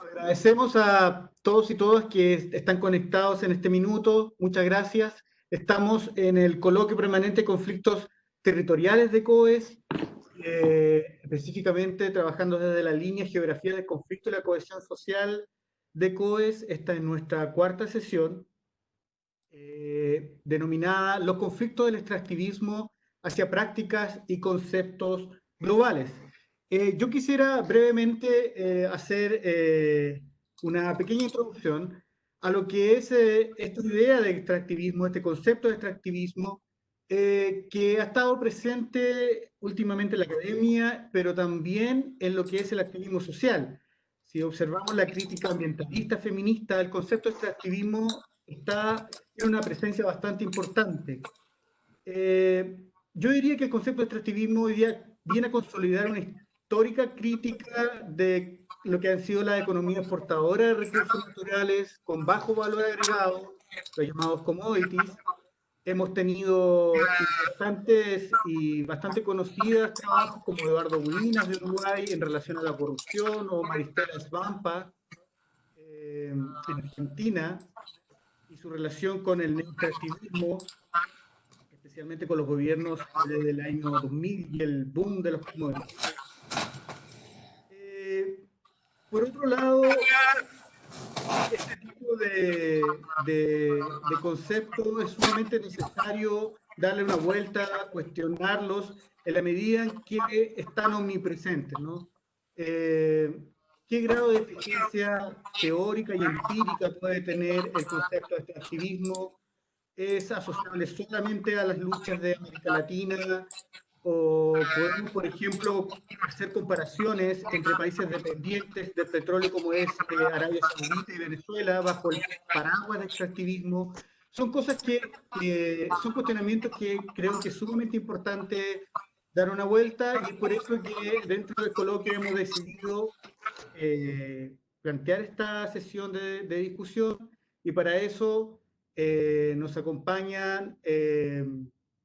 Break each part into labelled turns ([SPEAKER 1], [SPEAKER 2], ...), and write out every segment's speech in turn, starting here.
[SPEAKER 1] Agradecemos a todos y todas que están conectados en este minuto. Muchas gracias. Estamos en el coloquio permanente de conflictos territoriales de COES, específicamente trabajando desde la línea Geografía del Conflicto y la Cohesión Social de COES. Esta es nuestra cuarta sesión, denominada Los conflictos del extractivismo hacia prácticas y conceptos globales. Yo quisiera brevemente hacer una pequeña introducción a lo que es esta idea de extractivismo, este concepto de extractivismo, que ha estado presente últimamente en la academia, pero también en lo que es el activismo social. Si observamos la crítica ambientalista feminista, el concepto de extractivismo tiene una presencia bastante importante. Yo diría que el concepto de extractivismo hoy día viene a consolidar una histórica crítica de lo que han sido las economías exportadoras de recursos naturales con bajo valor agregado, los llamados commodities. Hemos tenido importantes y bastante conocidas trabajos como Eduardo Buinas de Uruguay en relación a la corrupción, o Maristela Svampa en Argentina, y su relación con el neoextractivismo, especialmente con los gobiernos desde el año 2000 y el boom de los commodities. Por otro lado, este tipo de conceptos es sumamente necesario darle una vuelta, cuestionarlos en la medida en que están omnipresentes, ¿no? ¿Qué grado de eficiencia teórica y empírica puede tener el concepto de extractivismo? ¿Es asociable solamente a las luchas de América Latina? ¿O podemos, por ejemplo, hacer comparaciones entre países dependientes del petróleo como es Arabia Saudita y Venezuela bajo el paraguas de extractivismo? Son cosas son cuestionamientos que creo que es sumamente importante dar una vuelta, y es por eso que dentro del coloquio hemos decidido plantear esta sesión de discusión, y para eso nos acompañan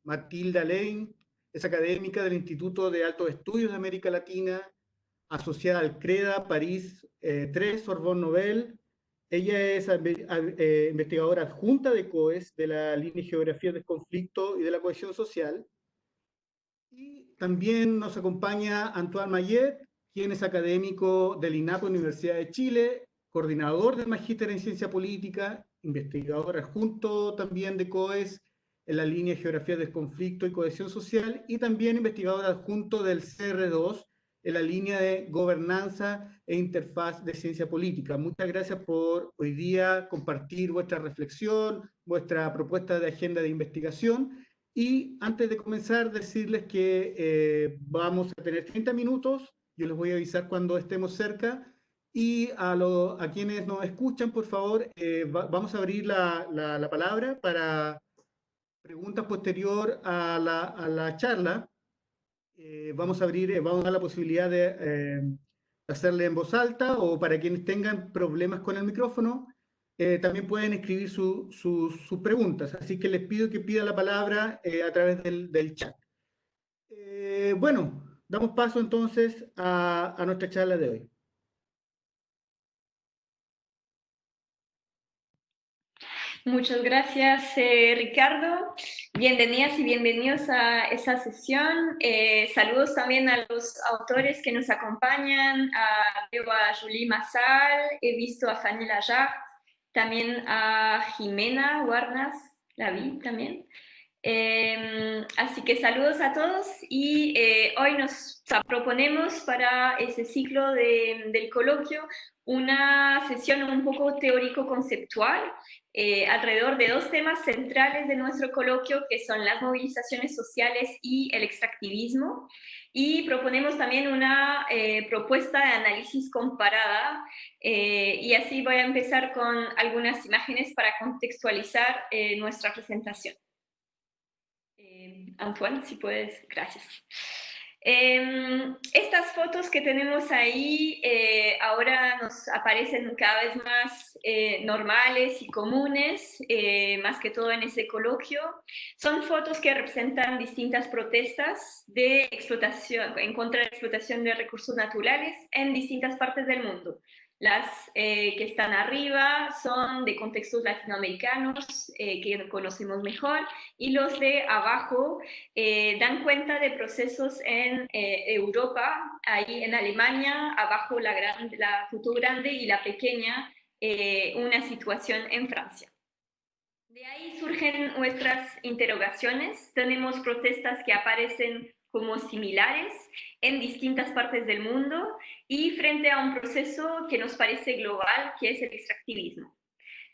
[SPEAKER 1] Matilda Lane, es académica del Instituto de Altos Estudios de América Latina, asociada al CREDA París 3, Sorbonne Nouvelle. Ella es investigadora adjunta de COES, de la línea Geografía del Conflicto y de la Cohesión Social. Y también nos acompaña Antoine Mayet, quien es académico del INAPO Universidad de Chile, coordinador del Magíster en Ciencia Política, investigador adjunto también de COES en la línea Geografía del Conflicto y Cohesión Social, y también investigador adjunto del CR2 en la línea de Gobernanza e Interfaz de Ciencia Política. Muchas gracias por hoy día compartir vuestra reflexión, vuestra propuesta de agenda de investigación. Y antes de comenzar, decirles que vamos a tener 30 minutos, yo les voy a avisar cuando estemos cerca, y a quienes nos escuchan, por favor, vamos a abrir la palabra para preguntas posterior a la charla. Vamos a dar la posibilidad de hacerle en voz alta, o para quienes tengan problemas con el micrófono, también pueden escribir sus preguntas. Así que les pido que pidan la palabra a través del chat. Bueno, damos paso entonces a nuestra charla de hoy.
[SPEAKER 2] Muchas gracias, Ricardo. Bienvenidas y bienvenidos a esta sesión. Saludos también a los autores que nos acompañan, veo a Julie Massal, he visto a Fanny Lajarre, también a Jimena Guarnas, la vi también. Así que saludos a todos, y hoy nos proponemos para ese ciclo del coloquio una sesión un poco teórico-conceptual alrededor de dos temas centrales de nuestro coloquio, que son las movilizaciones sociales y el extractivismo. Y proponemos también una propuesta de análisis comparada, y así voy a empezar con algunas imágenes para contextualizar nuestra presentación. Antoine, si puedes, gracias. Estas fotos que tenemos ahí ahora nos aparecen cada vez más normales y comunes, más que todo en ese coloquio. Son fotos que representan distintas protestas de explotación, en contra de la explotación de recursos naturales en distintas partes del mundo. Las que están arriba son de contextos latinoamericanos que conocemos mejor, y los de abajo dan cuenta de procesos en Europa, ahí en Alemania, abajo la foto grande y la pequeña, una situación en Francia. De ahí surgen nuestras interrogaciones. Tenemos protestas que aparecen como similares en distintas partes del mundo y frente a un proceso que nos parece global, que es el extractivismo.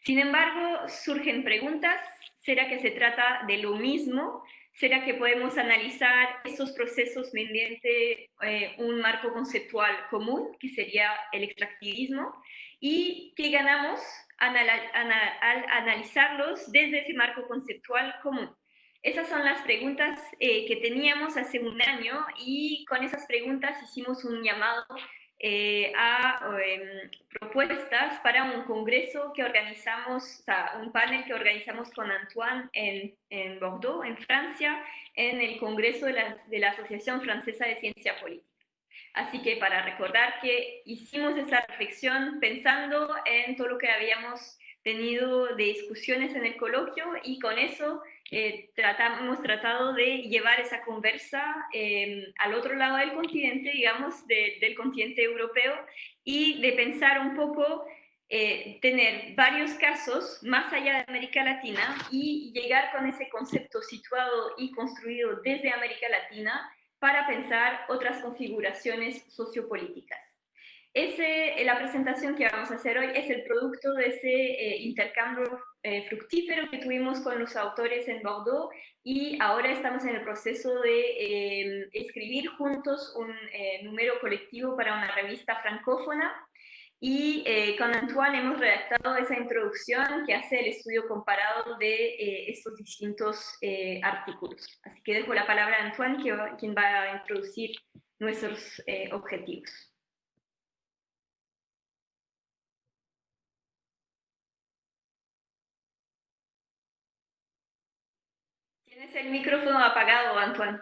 [SPEAKER 2] Sin embargo, surgen preguntas. ¿Será que se trata de lo mismo? ¿Será que podemos analizar estos procesos mediante un marco conceptual común, que sería el extractivismo? ¿Y qué ganamos al analizarlos desde ese marco conceptual común? Esas son las preguntas que teníamos hace un año, y con esas preguntas hicimos un llamado a propuestas para un congreso que organizamos, o sea, un panel que organizamos con Antoine en Bordeaux, en Francia, en el Congreso de la Asociación Francesa de Ciencia Política. Así que para recordar que hicimos esa reflexión pensando en todo lo que habíamos tenido de discusiones en el coloquio, y con eso hemos tratado de llevar esa conversa al otro lado del continente, digamos, del continente europeo, y de pensar un poco, tener varios casos más allá de América Latina y llegar con ese concepto situado y construido desde América Latina para pensar otras configuraciones sociopolíticas. La presentación que vamos a hacer hoy es el producto de ese intercambio fructífero que tuvimos con los autores en Bordeaux, y ahora estamos en el proceso de escribir juntos un número colectivo para una revista francófona. Y con Antoine hemos redactado esa introducción que hace el estudio comparado de estos distintos artículos. Así que dejo la palabra a Antoine, quien va a introducir nuestros objetivos. Tienes el micrófono apagado, Antoine.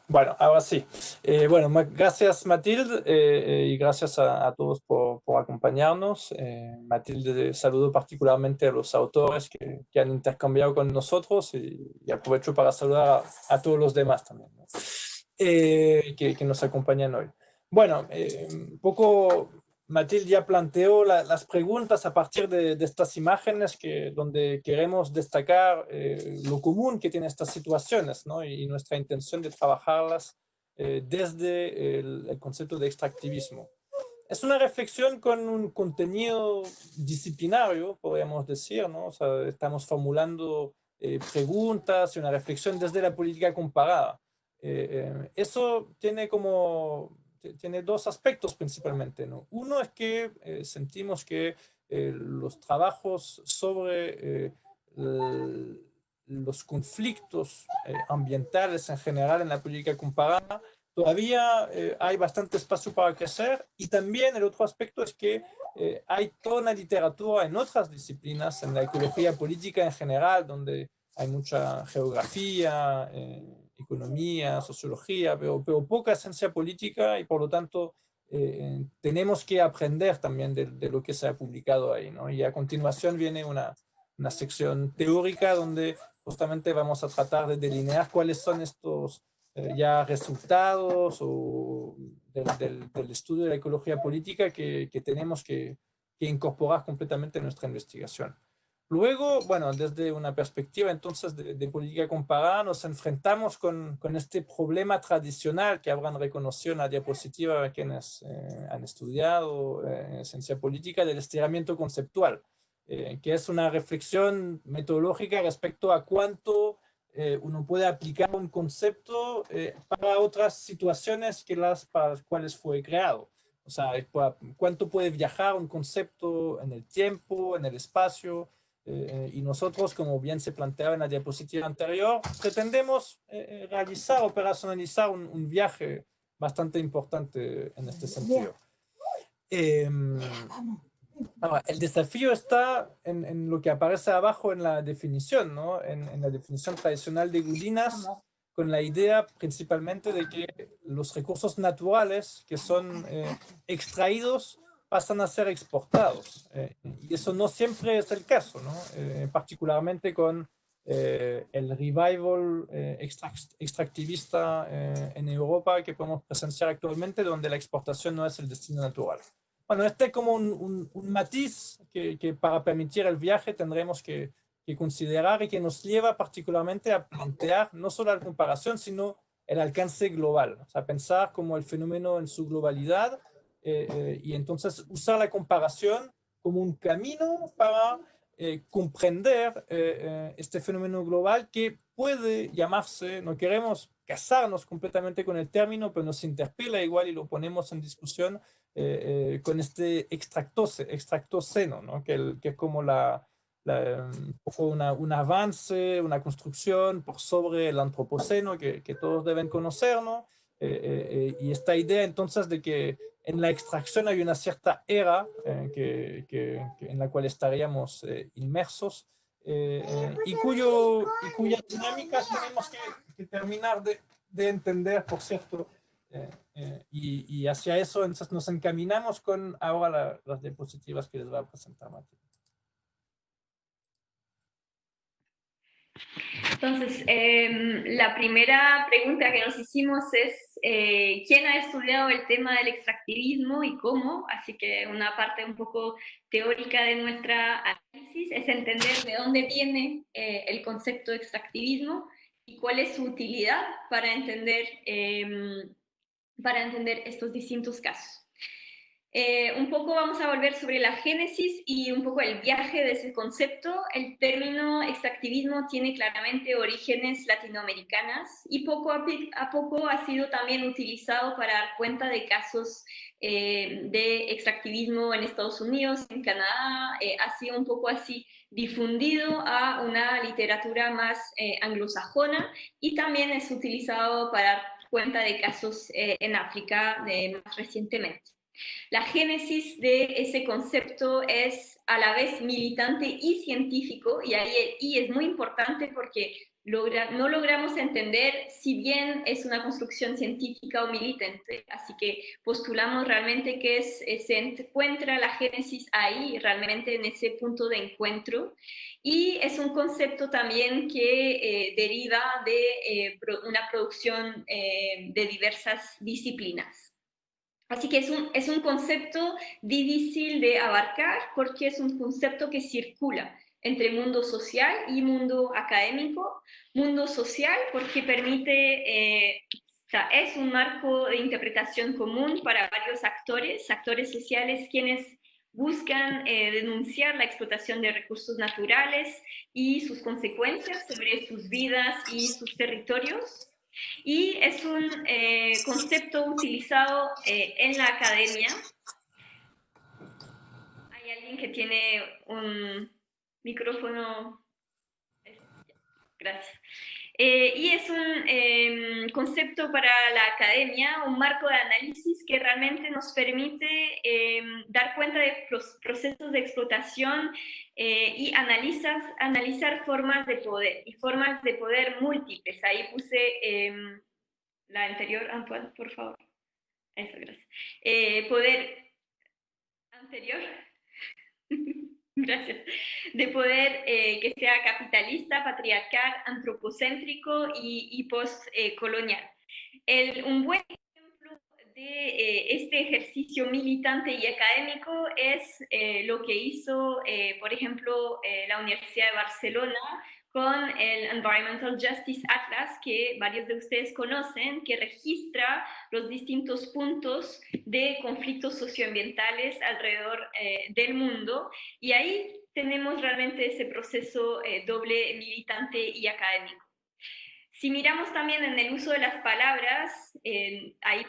[SPEAKER 3] Bueno, ahora sí. Gracias Matilde, y gracias a todos por acompañarnos. Matilde, saludo particularmente a los autores que han intercambiado con nosotros, y aprovecho para saludar a todos los demás también, ¿no? Que nos acompañan hoy. Bueno, un poco Matilde ya planteó las preguntas a partir de estas imágenes, donde queremos destacar lo común que tienen estas situaciones, ¿no? Y nuestra intención de trabajarlas desde el concepto de extractivismo. Es una reflexión con un contenido disciplinario, podríamos decir, ¿no? O sea, estamos formulando preguntas y una reflexión desde la política comparada. Eso tiene dos aspectos principalmente, ¿no? Uno es que sentimos que los trabajos sobre los conflictos ambientales en general en la política comparada todavía hay bastante espacio para crecer, y también el otro aspecto es que hay toda una literatura en otras disciplinas, en la ecología política en general, donde hay mucha geografía, economía, sociología, pero poca ciencia política, y por lo tanto tenemos que aprender también de lo que se ha publicado ahí, ¿no? Y a continuación viene una sección teórica donde justamente vamos a tratar de delinear cuáles son estos ya resultados del estudio de la ecología política que tenemos que incorporar completamente en nuestra investigación. Luego, bueno, desde una perspectiva entonces de política comparada, nos enfrentamos con este problema tradicional que habrán reconocido en la diapositiva quienes han estudiado ciencia política, del estiramiento conceptual, que es una reflexión metodológica respecto a cuánto uno puede aplicar un concepto para otras situaciones que las para las cuales fue creado. O sea, cuánto puede viajar un concepto en el tiempo, en el espacio, y nosotros, como bien se planteaba en la diapositiva anterior, pretendemos realizar, operacionalizar un viaje bastante importante en este sentido. Ahora, el desafío está en lo que aparece abajo en la definición, ¿no? En la definición tradicional de Gulinas, con la idea principalmente de que los recursos naturales que son extraídos pasan a ser exportados. Y eso no siempre es el caso, ¿no? Particularmente con el revival extractivista en Europa que podemos presenciar actualmente, donde la exportación no es el destino natural. Bueno, este es como un matiz que para permitir el viaje tendremos que considerar y que nos lleva particularmente a plantear no solo la comparación, sino el alcance global. O sea, pensar como el fenómeno en su globalidad y entonces usar la comparación como un camino para comprender este fenómeno global que puede llamarse, no queremos casarnos completamente con el término, pero nos interpela igual y lo ponemos en discusión con este extractoceno, ¿no? que es como un avance, una construcción por sobre el antropoceno que todos deben conocer, ¿no? Y esta idea entonces de que en la extracción hay una cierta era en la cual estaríamos inmersos y cuya dinámica tenemos que terminar de entender, por cierto, y hacia eso entonces nos encaminamos con ahora las diapositivas que les va a presentar Matilde.
[SPEAKER 2] Entonces, la primera pregunta que nos hicimos es ¿quién ha estudiado el tema del extractivismo y cómo? Así que una parte un poco teórica de nuestra análisis es entender de dónde viene el concepto de extractivismo y cuál es su utilidad para entender estos distintos casos. Un poco vamos a volver sobre la génesis y un poco el viaje de ese concepto. El término extractivismo tiene claramente orígenes latinoamericanas y poco a poco ha sido también utilizado para dar cuenta de casos de extractivismo en Estados Unidos, en Canadá. Ha sido un poco así difundido a una literatura más anglosajona y también es utilizado para dar cuenta de casos en África más recientemente. La génesis de ese concepto es a la vez militante y científico, y ahí el "y" es muy importante porque no logramos entender si bien es una construcción científica o militante, así que postulamos realmente que se encuentra la génesis ahí, realmente en ese punto de encuentro, y es un concepto también que deriva de una producción de diversas disciplinas. Así que es un concepto difícil de abarcar porque es un concepto que circula entre mundo social y mundo académico. Mundo social porque permite, o sea, es un marco de interpretación común para varios actores sociales quienes buscan denunciar la explotación de recursos naturales y sus consecuencias sobre sus vidas y sus territorios. Y es un concepto utilizado en la academia. Hay alguien que tiene un micrófono. Gracias. Y es un concepto para la academia, un marco de análisis que realmente nos permite dar cuenta de procesos de explotación y analizar formas de poder y formas de poder múltiples. Ahí puse la anterior, Antoine, por favor. Eso, gracias. Poder anterior. Gracias. De poder que sea capitalista, patriarcal, antropocéntrico y postcolonial. Un buen ejemplo de este ejercicio militante y académico es lo que hizo, por ejemplo, la Universidad de Barcelona con el Environmental Justice Atlas, que varios de ustedes conocen, que registra los distintos puntos de conflictos socioambientales alrededor del mundo, y ahí tenemos realmente ese proceso doble militante y académico. Si miramos también en el uso de las palabras, ahí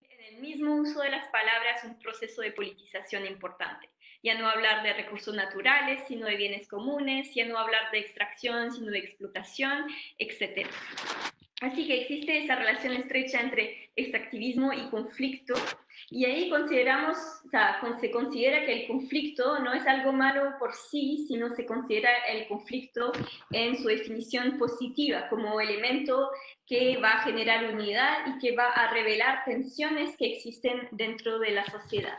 [SPEAKER 2] en el mismo uso de las palabras un proceso de politización importante. Ya no hablar de recursos naturales, sino de bienes comunes, ya no hablar de extracción, sino de explotación, etc. Así que existe esa relación estrecha entre extractivismo y conflicto, Y ahí consideramos, o sea, se considera que el conflicto no es algo malo por sí, sino se considera el conflicto en su definición positiva, como elemento que va a generar unidad y que va a revelar tensiones que existen dentro de la sociedad.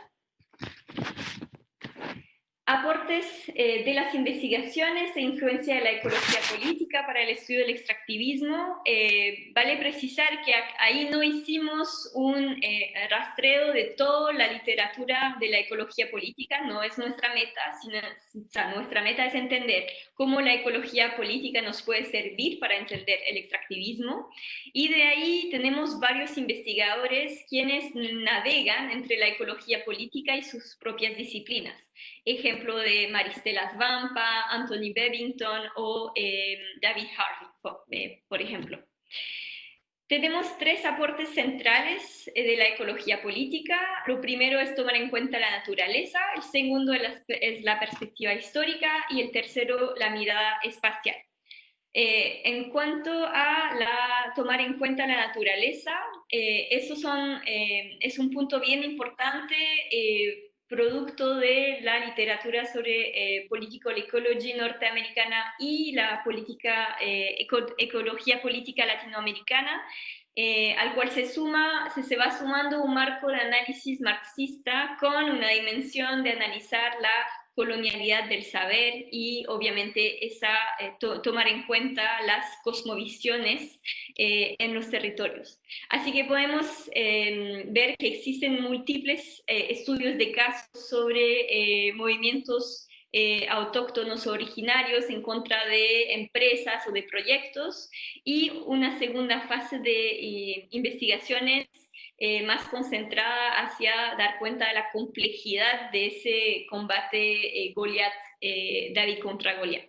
[SPEAKER 2] Aportes de las investigaciones e influencia de la ecología política para el estudio del extractivismo. Vale precisar que ahí no hicimos un rastreo de toda la literatura de la ecología política, no es nuestra meta, sino o sea, nuestra meta es entender cómo la ecología política nos puede servir para entender el extractivismo. Y de ahí tenemos varios investigadores quienes navegan entre la ecología política y sus propias disciplinas. Ejemplo de Maristela Svampa, Anthony Bevington o David Harvey, por ejemplo. Tenemos tres aportes centrales de la ecología política. Lo primero es tomar en cuenta la naturaleza, el segundo es la perspectiva histórica y el tercero la mirada espacial. En cuanto a tomar en cuenta la naturaleza, es un punto bien importante, producto de la literatura sobre political ecology norteamericana y la ecología política latinoamericana, al cual se va sumando un marco de análisis marxista con una dimensión de analizar la colonialidad del saber y obviamente tomar en cuenta las cosmovisiones en los territorios. Así que podemos ver que existen múltiples estudios de casos sobre movimientos autóctonos o originarios en contra de empresas o de proyectos, y una segunda fase de investigaciones más concentrada hacia dar cuenta de la complejidad de ese combate David contra Goliat.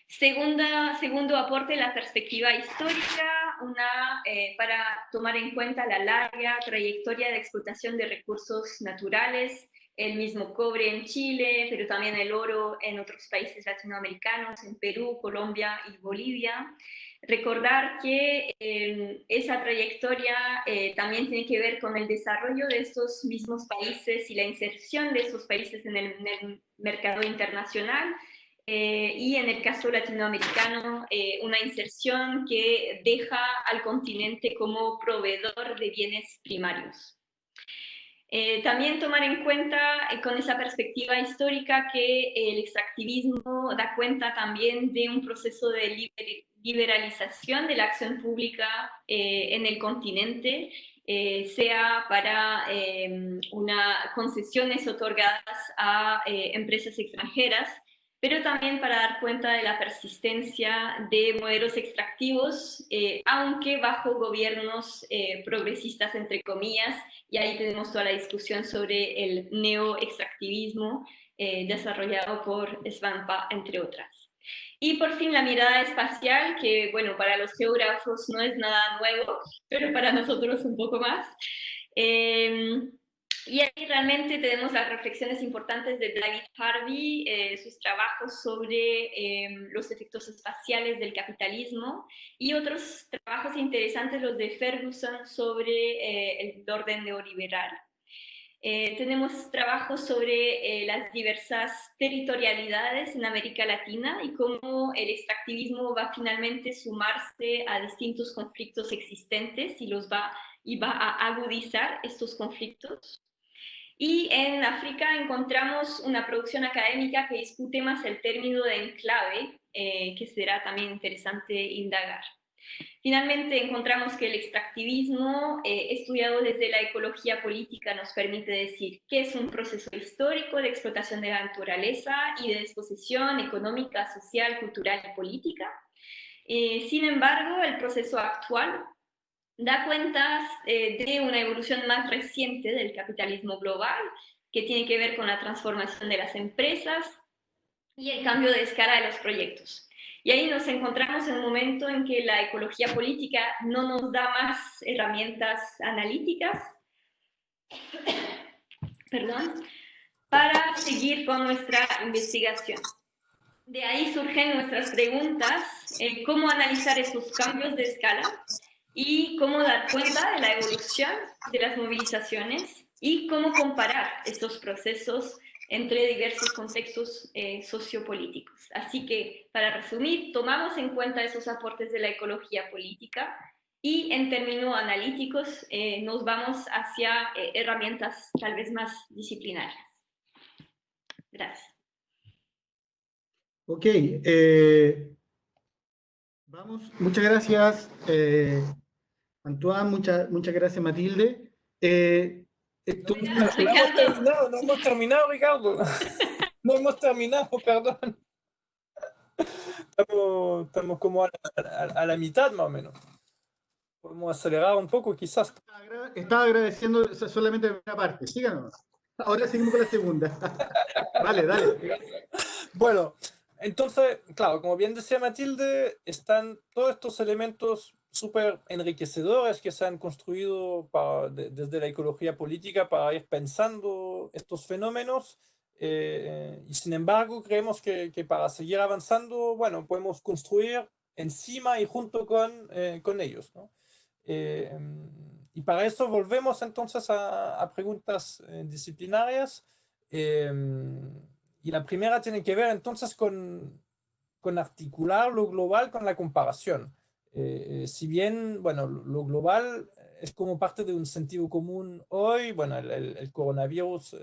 [SPEAKER 2] Segundo aporte, la perspectiva histórica, para tomar en cuenta la larga trayectoria de explotación de recursos naturales, el mismo cobre en Chile, pero también el oro en otros países latinoamericanos, en Perú, Colombia y Bolivia. Recordar que esa trayectoria también tiene que ver con el desarrollo de estos mismos países y la inserción de esos países en el mercado internacional, y en el caso latinoamericano, una inserción que deja al continente como proveedor de bienes primarios. También tomar en cuenta con esa perspectiva histórica que el extractivismo da cuenta también de un proceso de liberalización de la acción pública en el continente, sea para concesiones otorgadas a empresas extranjeras, pero también para dar cuenta de la persistencia de modelos extractivos, aunque bajo gobiernos progresistas, entre comillas, y ahí tenemos toda la discusión sobre el neoextractivismo desarrollado por Svampa, entre otras. Y por fin la mirada espacial, que bueno, para los geógrafos no es nada nuevo, pero para nosotros un poco más. Y ahí realmente tenemos las reflexiones importantes de David Harvey, sus trabajos sobre los efectos espaciales del capitalismo, y otros trabajos interesantes, los de Ferguson, sobre el orden neoliberal. Tenemos trabajos sobre las diversas territorialidades en América Latina y cómo el extractivismo va finalmente a sumarse a distintos conflictos existentes y va a agudizar estos conflictos. Y en África encontramos una producción académica que discute más el término de enclave, que será también interesante indagar. Finalmente encontramos que el extractivismo, estudiado desde la ecología política, nos permite decir que es un proceso histórico de explotación de la naturaleza y de disposición económica, social, cultural y política. Sin embargo, el proceso actual da cuenta de una evolución más reciente del capitalismo global, que tiene que ver con la transformación de las empresas y el cambio de escala de los proyectos. Y ahí nos encontramos en un momento en que la ecología política no nos da más herramientas analíticas, para seguir con nuestra investigación. De ahí surgen nuestras preguntas: cómo analizar esos cambios de escala, y cómo dar cuenta de la evolución de las movilizaciones y cómo comparar estos procesos entre diversos contextos sociopolíticos. Así que, para resumir, tomamos en cuenta esos aportes de la ecología política y en términos analíticos nos vamos hacia herramientas tal vez más disciplinarias. Gracias.
[SPEAKER 1] Ok, vamos, muchas gracias Antoine, muchas gracias Matilde.
[SPEAKER 2] Gracias, Ricardo.
[SPEAKER 3] No hemos terminado, Ricardo. No hemos terminado, perdón. Estamos como a la mitad más o menos. Podemos acelerar un poco, quizás.
[SPEAKER 1] Estaba agradeciendo solamente la primera parte. Síganos. Ahora seguimos con la segunda. Vale, dale.
[SPEAKER 3] Bueno, entonces, claro, como bien decía Matilde, están todos estos elementos súper enriquecedores que se han construido desde la ecología política para ir pensando estos fenómenos. Y sin embargo, creemos que para seguir avanzando, bueno, podemos construir encima y junto con ellos, ¿no? Y para eso volvemos entonces a preguntas disciplinarias. Y la primera tiene que ver entonces con articular lo global con la comparación. Si bien, bueno, lo global es como parte de un sentido común hoy, bueno, el coronavirus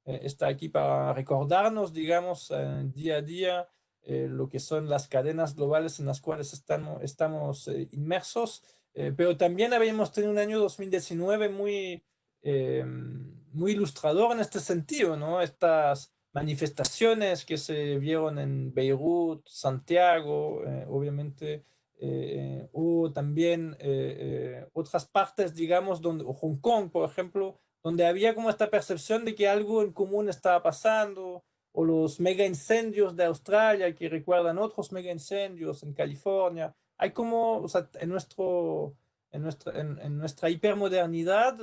[SPEAKER 3] está aquí para recordarnos, digamos, día a día lo que son las cadenas globales en las cuales estamos inmersos, pero también habíamos tenido un año 2019 muy ilustrador en este sentido, ¿no? Estas manifestaciones que se vieron en Beirut, Santiago, obviamente, o también otras partes, digamos, o Hong Kong, por ejemplo, donde había como esta percepción de que algo en común estaba pasando, o los mega incendios de Australia que recuerdan otros mega incendios en California. Hay como, o sea, en nuestra hipermodernidad,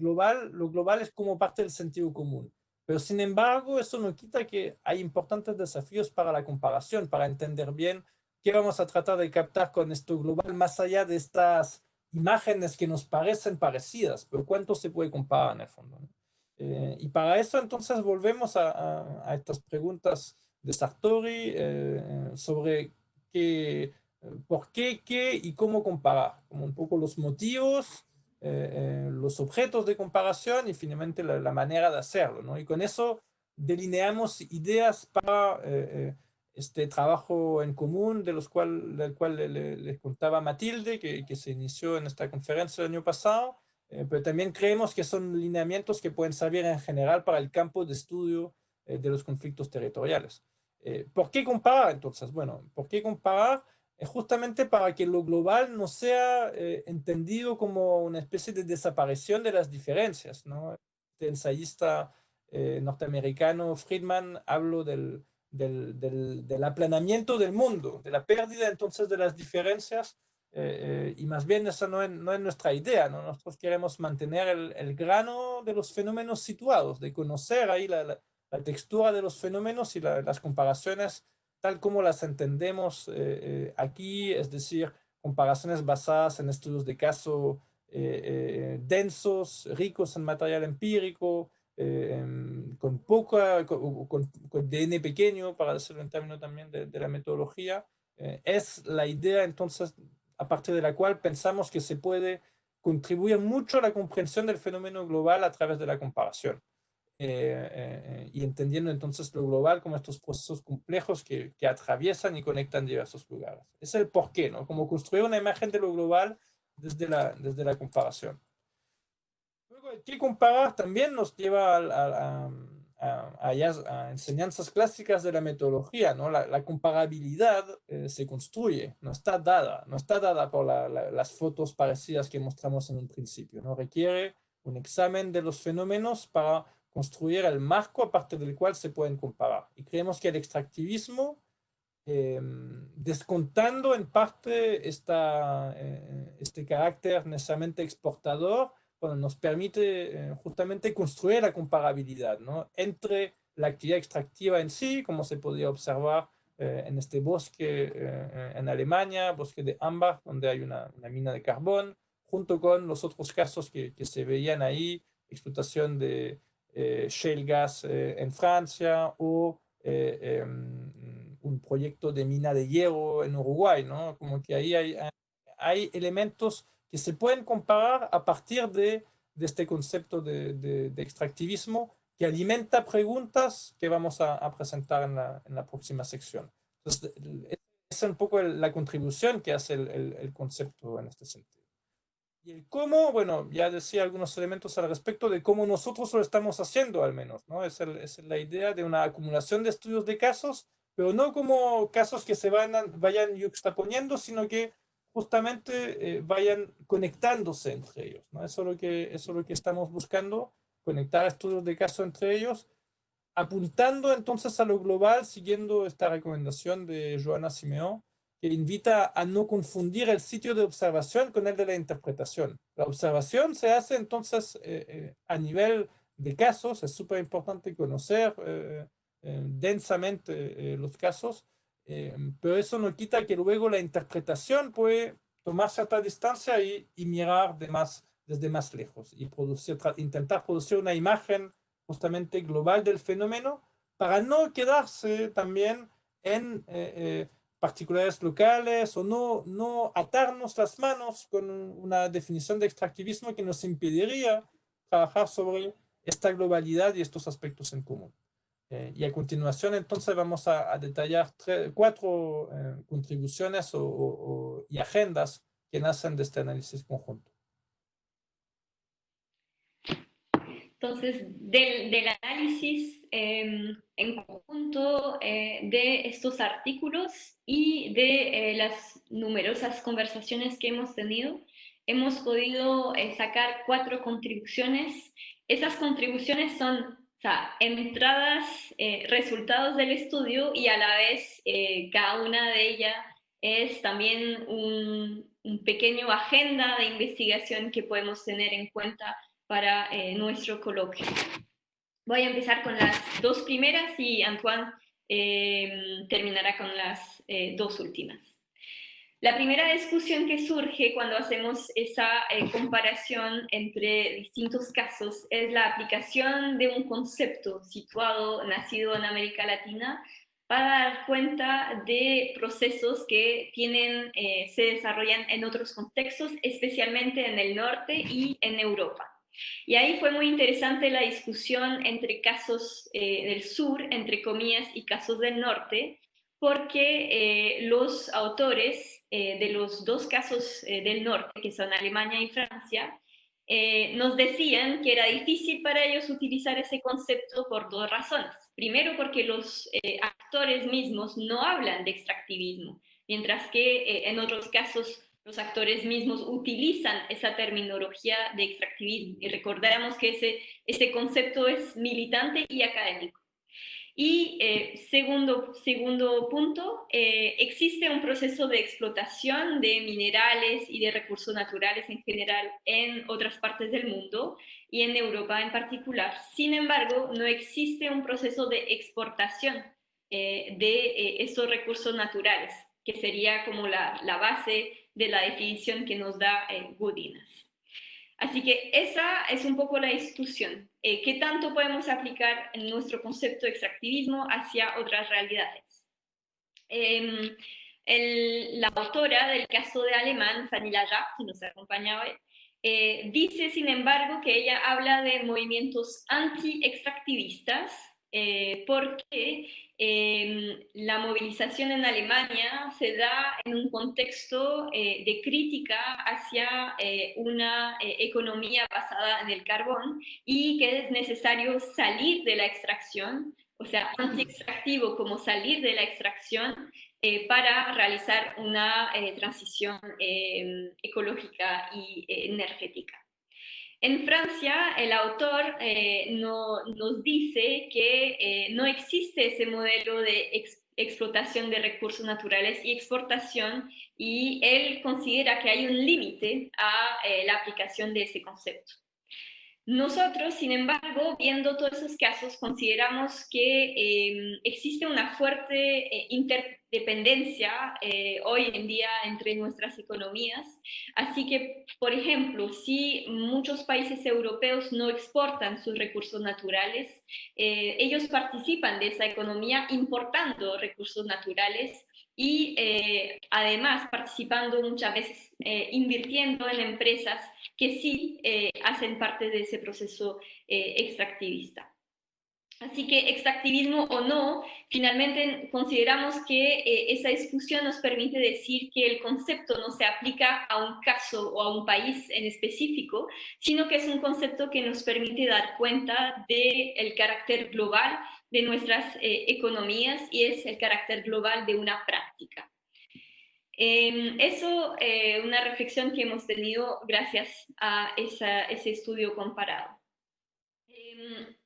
[SPEAKER 3] lo global es como parte del sentido común. Pero sin embargo, eso no quita que hay importantes desafíos para la comparación, para entender bien qué vamos a tratar de captar con esto global, más allá de estas imágenes que nos parecen parecidas, pero cuánto se puede comparar en el fondo, ¿no? Y para eso entonces volvemos a estas preguntas de Sartori sobre por qué, qué y cómo comparar, como un poco los motivos, los objetos de comparación y finalmente la manera de hacerlo, ¿no? Y con eso delineamos ideas para este trabajo en común del cual les contaba Matilde, que se inició en esta conferencia el año pasado, pero también creemos que son lineamientos que pueden servir en general para el campo de estudio de los conflictos territoriales. ¿Por qué comparar entonces? Bueno, ¿por qué comparar? Es justamente para que lo global no sea entendido como una especie de desaparición de las diferencias, ¿no? Este ensayista norteamericano Friedman habló del aplanamiento del mundo, de la pérdida entonces de las diferencias, y más bien esa no es nuestra idea, ¿no? Nosotros queremos mantener el grano de los fenómenos situados, de conocer ahí la textura de los fenómenos y las comparaciones tal como las entendemos aquí, es decir, comparaciones basadas en estudios de caso densos, ricos en material empírico, con poca, con DN pequeño, para decirlo en términos también de la metodología, es la idea entonces a partir de la cual pensamos que se puede contribuir mucho a la comprensión del fenómeno global a través de la comparación. Y entendiendo entonces lo global como estos procesos complejos que atraviesan y conectan diversos lugares. Es el porqué, ¿no? Como construir una imagen de lo global desde la comparación. Luego, el qué comparar también nos lleva a enseñanzas clásicas de la metodología, ¿no? La comparabilidad se construye, no está dada por las fotos parecidas que mostramos en un principio, ¿no? Requiere un examen de los fenómenos para construir el marco a partir del cual se pueden comparar. Y creemos que el extractivismo, descontando en parte este carácter necesariamente exportador, bueno, nos permite justamente construir la comparabilidad, ¿no? Entre la actividad extractiva en sí, como se podía observar en este bosque en Alemania, bosque de Ambach, donde hay una mina de carbón, junto con los otros casos que se veían ahí, explotación de shale gas en Francia o un proyecto de mina de hierro en Uruguay, ¿no? Como que ahí hay elementos que se pueden comparar a partir de este concepto de extractivismo que alimenta preguntas que vamos a presentar en la próxima sección. Entonces, es un poco la contribución que hace el concepto en este sentido. Y el cómo, bueno, ya decía algunos elementos al respecto de cómo nosotros lo estamos haciendo al menos, ¿no? Es la idea de una acumulación de estudios de casos, pero no como casos que se vayan yuxtaponiendo, sino que justamente vayan conectándose entre ellos, ¿no? Eso es lo que estamos buscando, conectar estudios de caso entre ellos, apuntando entonces a lo global, siguiendo esta recomendación de Joana Simeón, que invita a no confundir el sitio de observación con el de la interpretación. La observación se hace entonces a nivel de casos, es súper importante conocer densamente los casos, pero eso no quita que luego la interpretación puede tomar cierta distancia y mirar desde más lejos y intentar producir una imagen justamente global del fenómeno para no quedarse también en particulares locales o no atarnos las manos con una definición de extractivismo que nos impediría trabajar sobre esta globalidad y estos aspectos en común. Y a continuación entonces vamos a detallar cuatro contribuciones y agendas que nacen de este análisis conjunto.
[SPEAKER 2] Entonces, del análisis en conjunto de estos artículos y de las numerosas conversaciones que hemos tenido, hemos podido sacar 4 contribuciones. Esas contribuciones son, o sea, entradas, resultados del estudio y a la vez cada una de ellas es también un pequeño agenda de investigación que podemos tener en cuenta para nuestro coloquio. Voy a empezar con las 2 primeras y Antoine terminará con las 2 últimas. La primera discusión que surge cuando hacemos esa comparación entre distintos casos es la aplicación de un concepto nacido en América Latina, para dar cuenta de procesos que se desarrollan en otros contextos, especialmente en el norte y en Europa. Y ahí fue muy interesante la discusión entre casos del sur, entre comillas, y casos del norte, porque los autores de los 2 casos del norte, que son Alemania y Francia, nos decían que era difícil para ellos utilizar ese concepto por 2 razones. Primero, porque los actores mismos no hablan de extractivismo, mientras que en otros casos los actores mismos utilizan esa terminología de extractivismo. Y recordamos que ese concepto es militante y académico. Y segundo punto, existe un proceso de explotación de minerales y de recursos naturales en general en otras partes del mundo y en Europa en particular. Sin embargo, no existe un proceso de exportación de esos recursos naturales, que sería como la base de la definición que nos da Gudinas. Así que esa es un poco la discusión. ¿Qué tanto podemos aplicar en nuestro concepto de extractivismo hacia otras realidades? La autora del caso de Alemán, Fanny Lajarre, que nos acompaña hoy, dice, sin embargo, que ella habla de movimientos anti-extractivistas porque la movilización en Alemania se da en un contexto de crítica hacia una economía basada en el carbón y que es necesario salir de la extracción, o sea, anti-extractivo como salir de la extracción para realizar una transición ecológica y energética. En Francia, el autor nos dice que no existe ese modelo de explotación de recursos naturales y exportación, y él considera que hay un límite a la aplicación de ese concepto. Nosotros, sin embargo, viendo todos esos casos, consideramos que existe una fuerte interdependencia hoy en día entre nuestras economías. Así que, por ejemplo, si muchos países europeos no exportan sus recursos naturales, ellos participan de esa economía importando recursos naturales y además participando muchas veces, invirtiendo en empresas que sí hacen parte de ese proceso extractivista. Así que extractivismo o no, finalmente consideramos que esa discusión nos permite decir que el concepto no se aplica a un caso o a un país en específico, sino que es un concepto que nos permite dar cuenta del carácter global de nuestras economías y es el carácter global de una práctica. Eso, una reflexión que hemos tenido gracias a ese estudio comparado.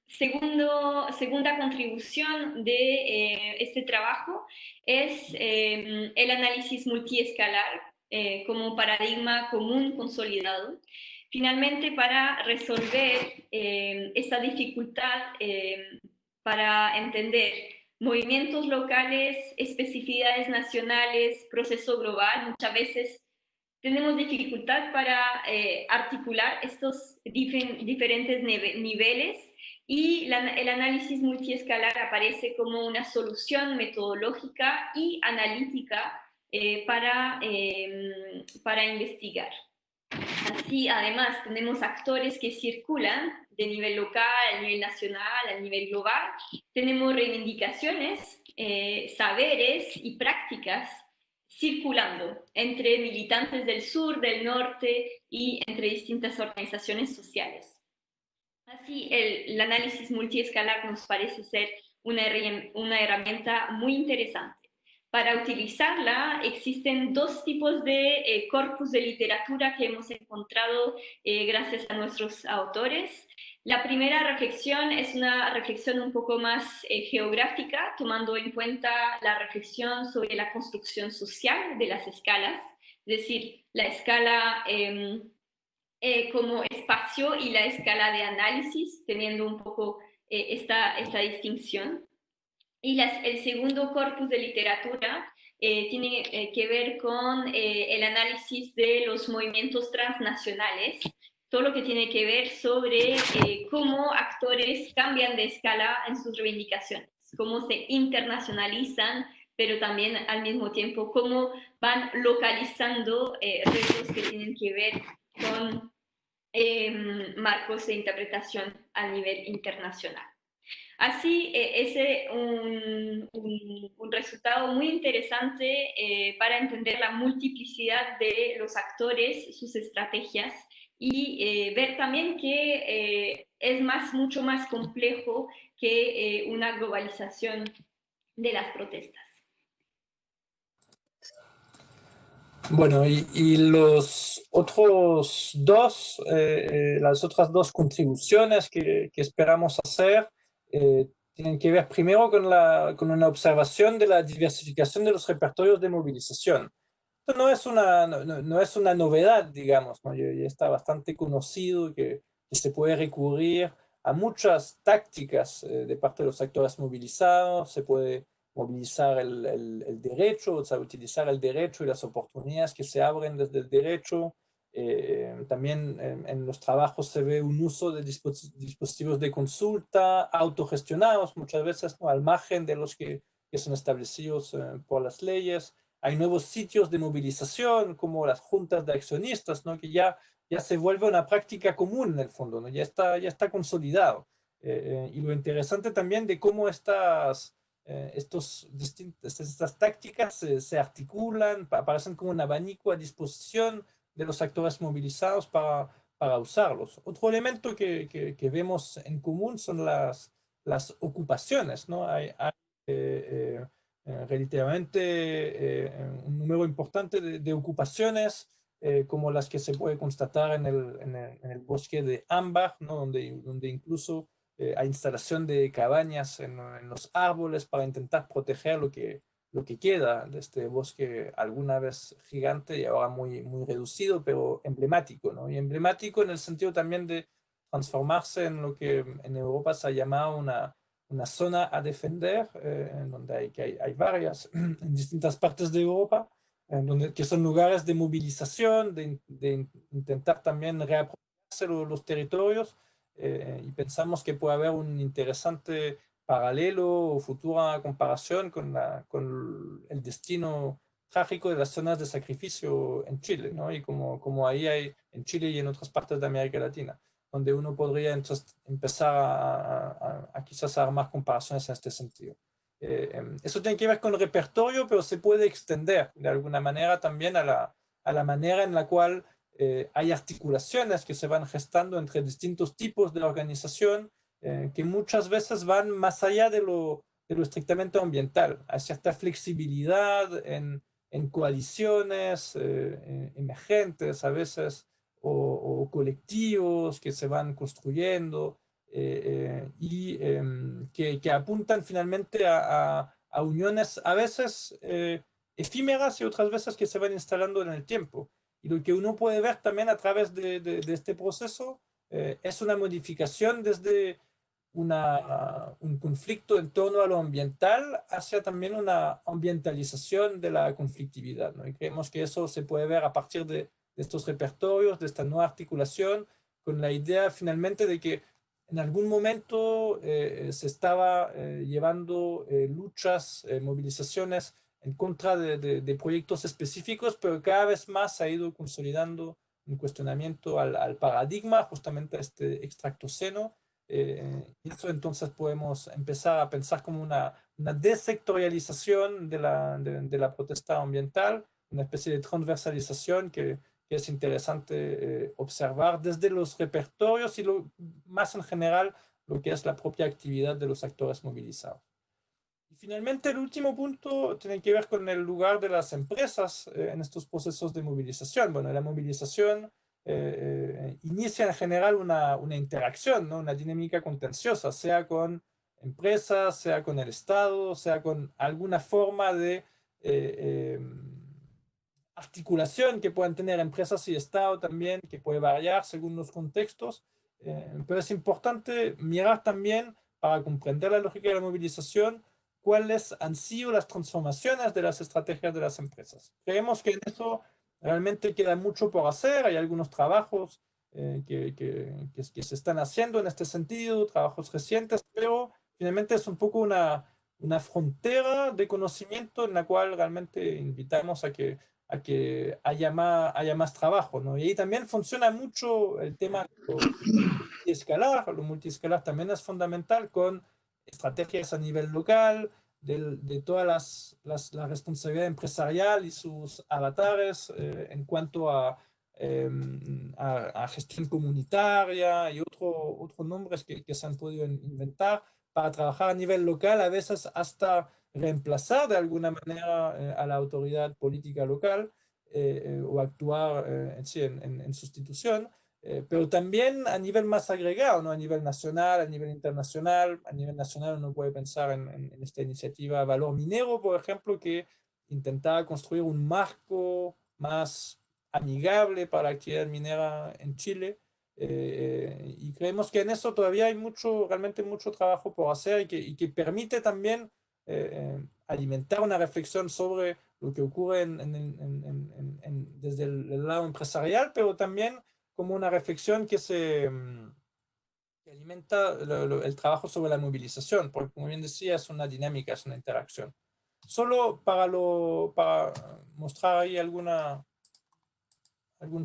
[SPEAKER 2] Segunda contribución de este trabajo es el análisis multiescalar como paradigma común consolidado. Finalmente, para resolver esa dificultad para entender movimientos locales, especificidades nacionales, proceso global, muchas veces tenemos dificultad para articular estos diferentes niveles y el análisis multiescalar aparece como una solución metodológica y analítica para investigar. Así, además, tenemos actores que circulan de nivel local, a nivel nacional, a nivel global. Tenemos reivindicaciones, saberes y prácticas circulando entre militantes del sur, del norte y entre distintas organizaciones sociales. Así, el análisis multiescalar nos parece ser una herramienta muy interesante. Para utilizarla existen dos tipos de corpus de literatura que hemos encontrado gracias a nuestros autores. La primera reflexión es una reflexión un poco más geográfica, tomando en cuenta la reflexión sobre la construcción social de las escalas, es decir, la escala como espacio y la escala de análisis, teniendo un poco esta distinción. Y el segundo corpus de literatura tiene que ver con el análisis de los movimientos transnacionales, todo lo que tiene que ver sobre cómo actores cambian de escala en sus reivindicaciones, cómo se internacionalizan, pero también al mismo tiempo cómo van localizando retos que tienen que ver con marcos de interpretación a nivel internacional. Así, es un resultado muy interesante para entender la multiplicidad de los actores, sus estrategias y ver también que es mucho más complejo que una globalización de las protestas.
[SPEAKER 3] Bueno, y los otros dos, las otras dos contribuciones que esperamos hacer tienen que ver primero con una observación de la diversificación de los repertorios de movilización. Esto no es una novedad, digamos, ¿no? Ya está bastante conocido que se puede recurrir a muchas tácticas de parte de los actores movilizados, se puede movilizar el derecho, o sea, utilizar el derecho y las oportunidades que se abren desde el derecho. También en los trabajos se ve un uso de dispositivos de consulta autogestionados, muchas veces, ¿no?, al margen de los que son establecidos por las leyes. Hay nuevos sitios de movilización, como las juntas de accionistas, ¿no?, que ya se vuelve una práctica común en el fondo, ¿no? Ya está consolidado. Y lo interesante también de cómo estas tácticas se articulan, aparecen como un abanico a disposición de los actores movilizados para usarlos. Otro elemento que vemos en común son las ocupaciones, ¿no? Hay relativamente un número importante de ocupaciones como las que se puede constatar en el bosque de Ámbar, ¿no?, donde incluso hay instalación de cabañas en los árboles para intentar proteger lo que queda de este bosque alguna vez gigante y ahora muy, muy reducido, pero emblemático, ¿no? Y emblemático en el sentido también de transformarse en lo que en Europa se ha llamado una zona a defender, en donde hay varias en distintas partes de Europa, que son lugares de movilización, de intentar también reapropiarse los territorios, y pensamos que puede haber un interesante paralelo o futura comparación con el destino trágico de las zonas de sacrificio en Chile, ¿no? Y como ahí hay en Chile y en otras partes de América Latina, donde uno podría entonces empezar a quizás a armar comparaciones en este sentido. Eso tiene que ver con el repertorio, pero se puede extender de alguna manera también a la manera en la cual hay articulaciones que se van gestando entre distintos tipos de organización, que muchas veces van más allá de lo estrictamente ambiental. Hay cierta flexibilidad en coaliciones emergentes a veces, o colectivos que se van construyendo, y que apuntan finalmente a uniones a veces efímeras y otras veces que se van instalando en el tiempo. Y lo que uno puede ver también a través de este proceso es una modificación desde un conflicto en torno a lo ambiental hacia también una ambientalización de la conflictividad, ¿no? Y creemos que eso se puede ver a partir de estos repertorios, de esta nueva articulación, con la idea finalmente de que en algún momento se estaba llevando luchas, movilizaciones en contra de proyectos específicos, pero cada vez más se ha ido consolidando un cuestionamiento al paradigma, justamente a este extractoceno. Eso entonces podemos empezar a pensar como una desectorialización de la protesta ambiental, una especie de transversalización que es interesante observar desde los repertorios y más en general lo que es la propia actividad de los actores movilizados. Y finalmente, el último punto tiene que ver con el lugar de las empresas en estos procesos de movilización. Bueno, la movilización inicia en general una interacción, ¿no? Una dinámica contenciosa, sea con empresas, sea con el Estado, sea con alguna forma de articulación que puedan tener empresas y Estado también, que puede variar según los contextos, pero es importante mirar también para comprender la lógica de la movilización cuáles han sido las transformaciones de las estrategias de las empresas. Creemos que en eso realmente queda mucho por hacer, hay algunos trabajos que se están haciendo en este sentido, trabajos recientes, pero finalmente es un poco una frontera de conocimiento en la cual realmente invitamos a que haya más trabajo, ¿no? Y ahí también funciona mucho el tema multiescalar. Lo multiescalar también es fundamental con estrategias a nivel local, de toda la responsabilidad empresarial y sus avatares en cuanto a gestión comunitaria y otros nombres que se han podido inventar para trabajar a nivel local, a veces hasta reemplazar de alguna manera a la autoridad política local o actuar sí, en sustitución, pero también a nivel más agregado, ¿no? A nivel nacional, a nivel internacional. A nivel nacional uno puede pensar en esta iniciativa Valor Minero, por ejemplo, que intentaba construir un marco más amigable para la actividad minera en Chile. Y creemos que en eso todavía hay realmente mucho trabajo por hacer y que permite también alimentar una reflexión sobre lo que ocurre desde el lado empresarial, pero también como una reflexión que alimenta el trabajo sobre la movilización, porque como bien decía, es una dinámica, es una interacción. Solo para mostrar ahí algún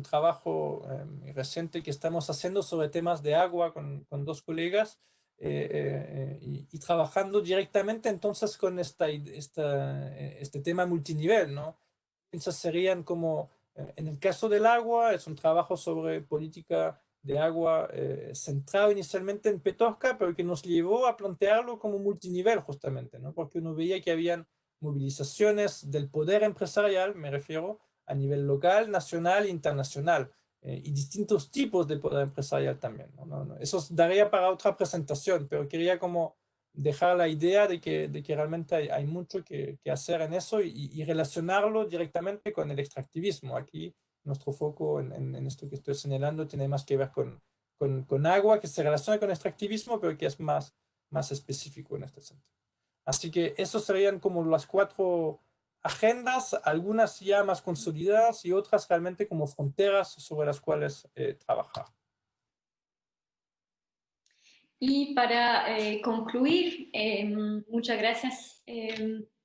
[SPEAKER 3] trabajo reciente que estamos haciendo sobre temas de agua con dos colegas, y trabajando directamente entonces con este tema multinivel, ¿no? Entonces serían como, en el caso del agua, es un trabajo sobre política de agua centrado inicialmente en Petorca, pero que nos llevó a plantearlo como multinivel justamente, ¿no? Porque uno veía que habían movilizaciones del poder empresarial, me refiero, a nivel local, nacional e internacional, y distintos tipos de poder empresarial también, ¿no? Eso daría para otra presentación, pero quería como dejar la idea de que realmente hay mucho que hacer en eso y relacionarlo directamente con el extractivismo. Aquí nuestro foco en esto que estoy señalando tiene más que ver con con agua, que se relaciona con extractivismo, pero que es más específico en este sentido. Así que esos serían como las 4 agendas, algunas ya más consolidadas y otras realmente como fronteras sobre las cuales trabajar.
[SPEAKER 2] Y para concluir, muchas gracias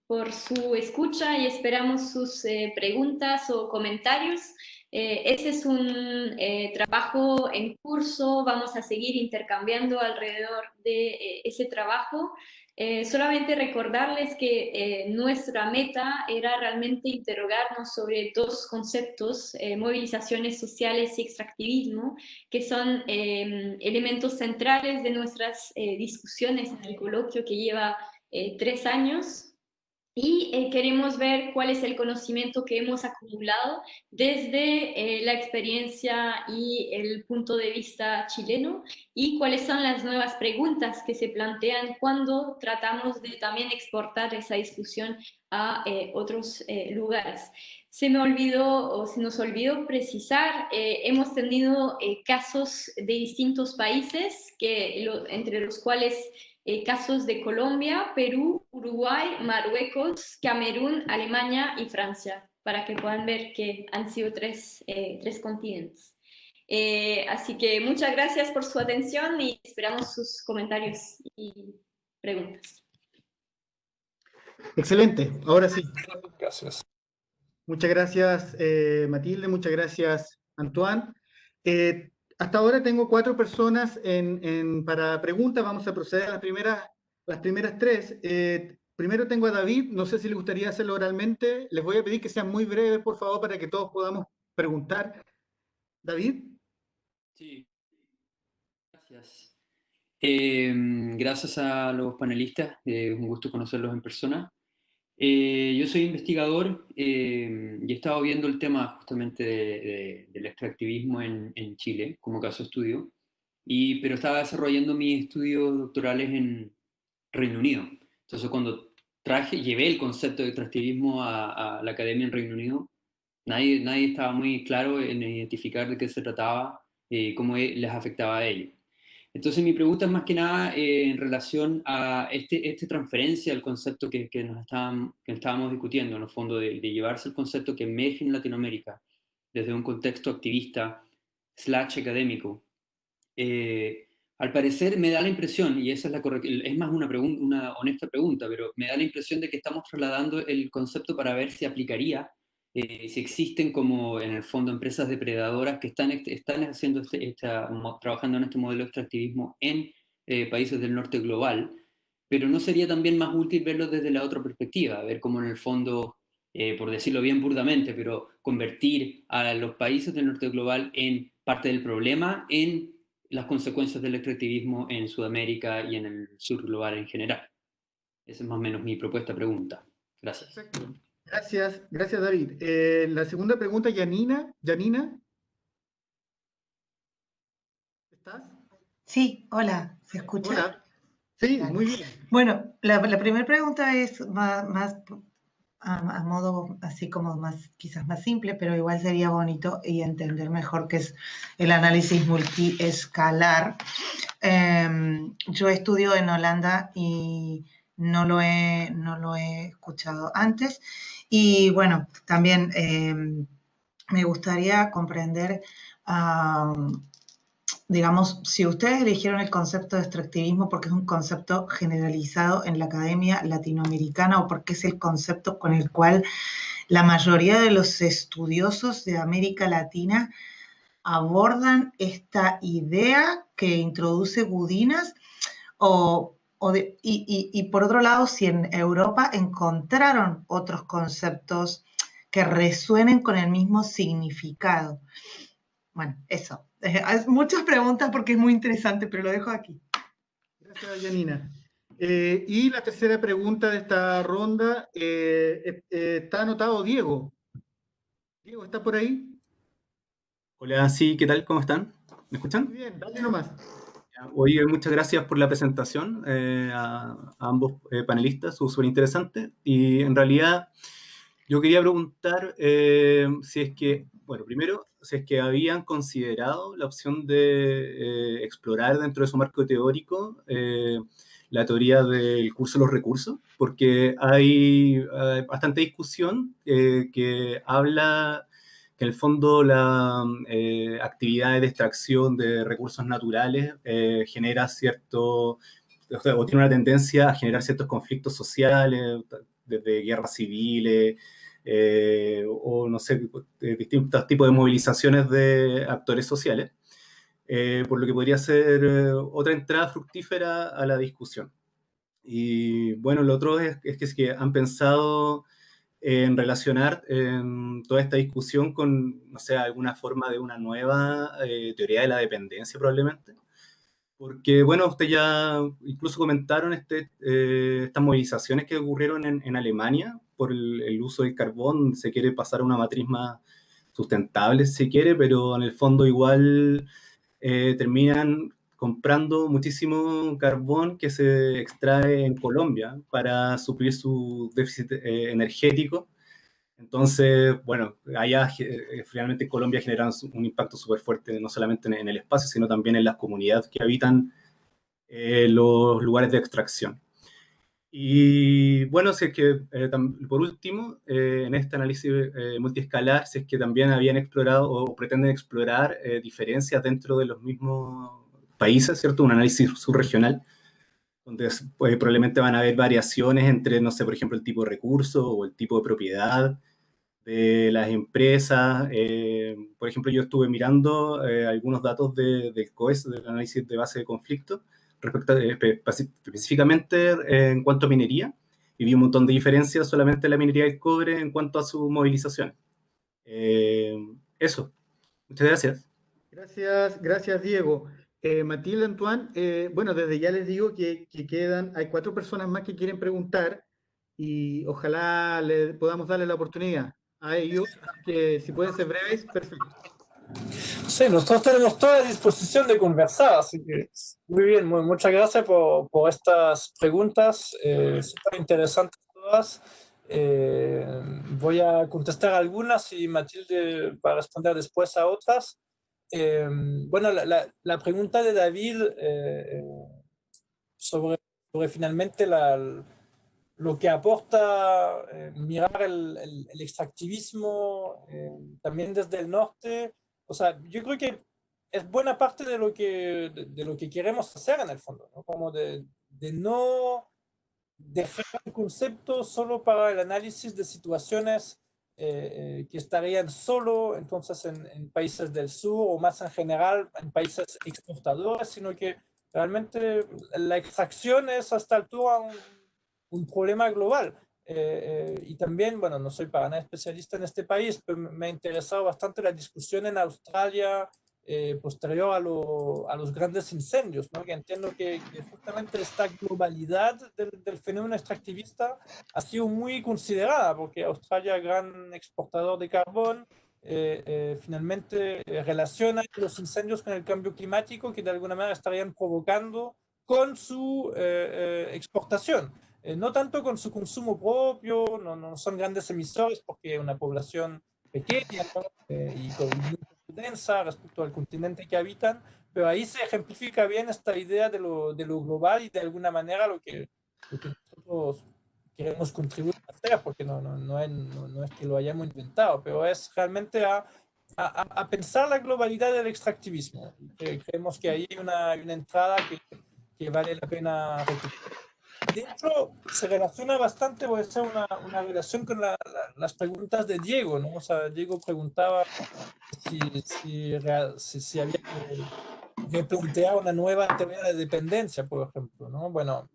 [SPEAKER 2] por su escucha y esperamos sus preguntas o comentarios. Ese es un trabajo en curso, vamos a seguir intercambiando alrededor de ese trabajo. Solamente recordarles que nuestra meta era realmente interrogarnos sobre 2 conceptos, movilizaciones sociales y extractivismo, que son elementos centrales de nuestras discusiones en el coloquio que lleva 3 años. Y queremos ver cuál es el conocimiento que hemos acumulado desde la experiencia y el punto de vista chileno y cuáles son las nuevas preguntas que se plantean cuando tratamos de también exportar esa discusión a otros lugares. Se me olvidó o se nos olvidó precisar, hemos tenido casos de distintos países, entre los cuales casos de Colombia, Perú, Uruguay, Marruecos, Camerún, Alemania y Francia, para que puedan ver que han sido 3 continentes. Así que muchas gracias por su atención y esperamos sus comentarios y preguntas.
[SPEAKER 1] Excelente, ahora sí.
[SPEAKER 3] Gracias.
[SPEAKER 1] Muchas gracias, Matilde, muchas gracias, Antoine. Hasta ahora tengo 4 personas para preguntas. Vamos a proceder a las primeras 3. Primero tengo a David, no sé si le gustaría hacerlo oralmente. Les voy a pedir que sean muy breves, por favor, para que todos podamos preguntar. David.
[SPEAKER 4] Sí, gracias. Gracias a los panelistas, un gusto conocerlos en persona. Yo soy investigador y he estado viendo el tema justamente del extractivismo en Chile como caso de estudio, pero estaba desarrollando mis estudios doctorales en Reino Unido. Entonces cuando llevé el concepto de extractivismo a la academia en Reino Unido, nadie estaba muy claro en identificar de qué se trataba, cómo les afectaba a ellos. Entonces mi pregunta es más que nada en relación a esta transferencia del concepto que estábamos discutiendo, en el fondo, de llevarse el concepto que emerge en Latinoamérica desde un contexto activista / académico. Al parecer me da la impresión, y esa es más una honesta pregunta, pero me da la impresión de que estamos trasladando el concepto para ver si aplicaría, si existen como en el fondo empresas depredadoras que están haciendo trabajando en este modelo de extractivismo en países del norte global, pero ¿no sería también más útil verlo desde la otra perspectiva? Ver cómo en el fondo, por decirlo bien burdamente, pero convertir a los países del norte global en parte del problema, en las consecuencias del extractivismo en Sudamérica y en el sur global en general. Esa es más o menos mi pregunta. Gracias.
[SPEAKER 1] Perfecto. Gracias David. La segunda pregunta, Janina. Janina, ¿estás?
[SPEAKER 5] Sí, hola, ¿se escucha?
[SPEAKER 1] Hola. Sí,
[SPEAKER 5] Dale.
[SPEAKER 1] muy bien.
[SPEAKER 5] Bueno, la primera pregunta es más a modo así como quizás más simple, pero igual sería bonito y entender mejor qué es el análisis multiescalar. Yo estudio en Holanda y no lo he escuchado antes. Y bueno, también me gustaría comprender, digamos, si ustedes eligieron el concepto de extractivismo porque es un concepto generalizado en la academia latinoamericana o porque es el concepto con el cual la mayoría de los estudiosos de América Latina abordan esta idea que introduce Gudinas, y por otro lado, si en Europa encontraron otros conceptos que resuenen con el mismo significado. Bueno, eso. Hay muchas preguntas porque es muy interesante, pero lo dejo aquí.
[SPEAKER 1] Gracias, Janina. Y la tercera pregunta de esta ronda, está anotado Diego. Diego, ¿está por ahí?
[SPEAKER 6] Hola, sí, ¿qué tal? ¿Cómo están? ¿Me escuchan?
[SPEAKER 1] Muy bien, dale nomás.
[SPEAKER 6] Oye, muchas gracias por la presentación a ambos panelistas, súper interesante. Y en realidad yo quería preguntar si es que bueno, primero, si es que habían considerado la opción de explorar dentro de su marco teórico la teoría del curso de los recursos, porque hay bastante discusión que habla que en el fondo la actividad de extracción de recursos naturales genera cierto, o tiene una tendencia a generar ciertos conflictos sociales, desde guerras civiles, o no sé, distintos tipos de movilizaciones de actores sociales, por lo que podría ser otra entrada fructífera a la discusión. Y bueno, lo otro es que han pensado en relacionar toda esta discusión con, no sé, alguna forma de una nueva teoría de la dependencia probablemente. Porque, bueno, usted ya incluso comentaron estas movilizaciones que ocurrieron en Alemania por el uso del carbón. Se quiere pasar a una matriz más sustentable, si se quiere, pero en el fondo igual terminan comprando muchísimo carbón que se extrae en Colombia para suplir su déficit energético. Entonces, bueno, allá finalmente en Colombia generan un impacto súper fuerte, no solamente en el espacio, sino también en las comunidades que habitan los lugares de extracción. Y bueno, si es que, por último, en este análisis multiescalar, si es que también habían explorado o pretenden explorar diferencias dentro de los mismos países, ¿cierto? Un análisis subregional, donde probablemente van a haber variaciones entre, no sé, por ejemplo, el tipo de recurso o el tipo de propiedad de las empresas. Por ejemplo, yo estuve mirando algunos datos del COES, del análisis de base de conflicto, respecto específicamente en cuanto a minería, y vi un montón de diferencias solamente en la minería del cobre en cuanto a su movilización. Eso. Muchas gracias.
[SPEAKER 1] Gracias Diego. Matilde, Antoine, bueno, desde ya les digo que hay 4 personas más que quieren preguntar y ojalá podamos darle la oportunidad a ellos, que si pueden ser breves, perfecto.
[SPEAKER 3] Sí, nosotros tenemos toda la disposición de conversar, así que muy bien, muchas gracias por estas preguntas, súper interesantes todas. Voy a contestar algunas y Matilde va a responder después a otras. Bueno, la pregunta de David sobre finalmente lo que aporta mirar el extractivismo también desde el norte. O sea, yo creo que es buena parte de lo que queremos hacer en el fondo, ¿no? Como de no dejar el concepto solo para el análisis de situaciones que estarían solo entonces en países del sur o más en general en países exportadores, sino que realmente la extracción es a esta altura un problema global. Y también, bueno, no soy para nada especialista en este país, pero me ha interesado bastante la discusión en Australia posterior a los grandes incendios, ¿no? Que entiendo que justamente esta globalidad del fenómeno extractivista ha sido muy considerada, porque Australia, gran exportador de carbón, finalmente relaciona los incendios con el cambio climático que de alguna manera estarían provocando con su exportación. No tanto con su consumo propio, no son grandes emisores porque una población pequeña, ¿no? Y muy densa respecto al continente que habitan, pero ahí se ejemplifica bien esta idea de lo global y de alguna manera lo que nosotros queremos contribuir a hacer, porque no es que lo hayamos inventado, pero es realmente a pensar la globalidad del extractivismo. Creemos que ahí hay una entrada que vale la pena recuperar. De hecho, se relaciona bastante, puede ser una relación con las preguntas de Diego, ¿no? O sea, Diego preguntaba si había que replantear una nueva teoría de dependencia, por ejemplo, ¿no? Bueno,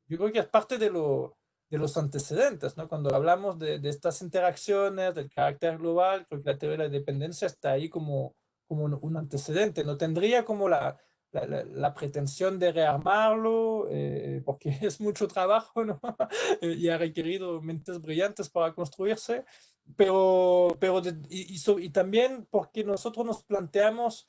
[SPEAKER 3] yo creo que es parte de los antecedentes, ¿no? Cuando hablamos de estas interacciones, del carácter global, creo que la teoría de la dependencia está ahí como un antecedente. No tendría como la pretensión de rearmarlo, porque es mucho trabajo, ¿no? Y ha requerido mentes brillantes para construirse, y también porque nosotros nos planteamos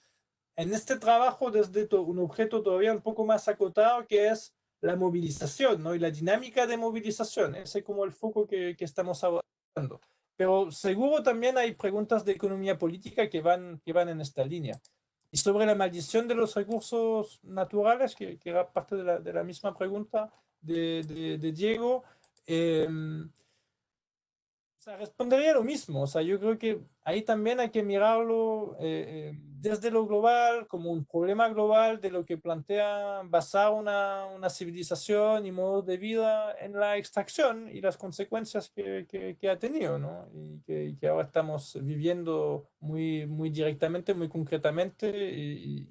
[SPEAKER 3] en este trabajo desde un objeto todavía un poco más acotado, que es la movilización, ¿no? Y la dinámica de movilización, ese es como el foco que estamos abordando. pero seguro también hay preguntas de economía política que van en esta línea. Y sobre la maldición de los recursos naturales, que era parte de la misma pregunta de Diego, o sea, respondería lo mismo. O sea, yo creo que ahí también hay que mirarlo desde lo global, como un problema global de lo que plantea basar una civilización y modo de vida en la extracción y las consecuencias que ha tenido, ¿no? Y que ahora estamos viviendo muy directamente, muy concretamente.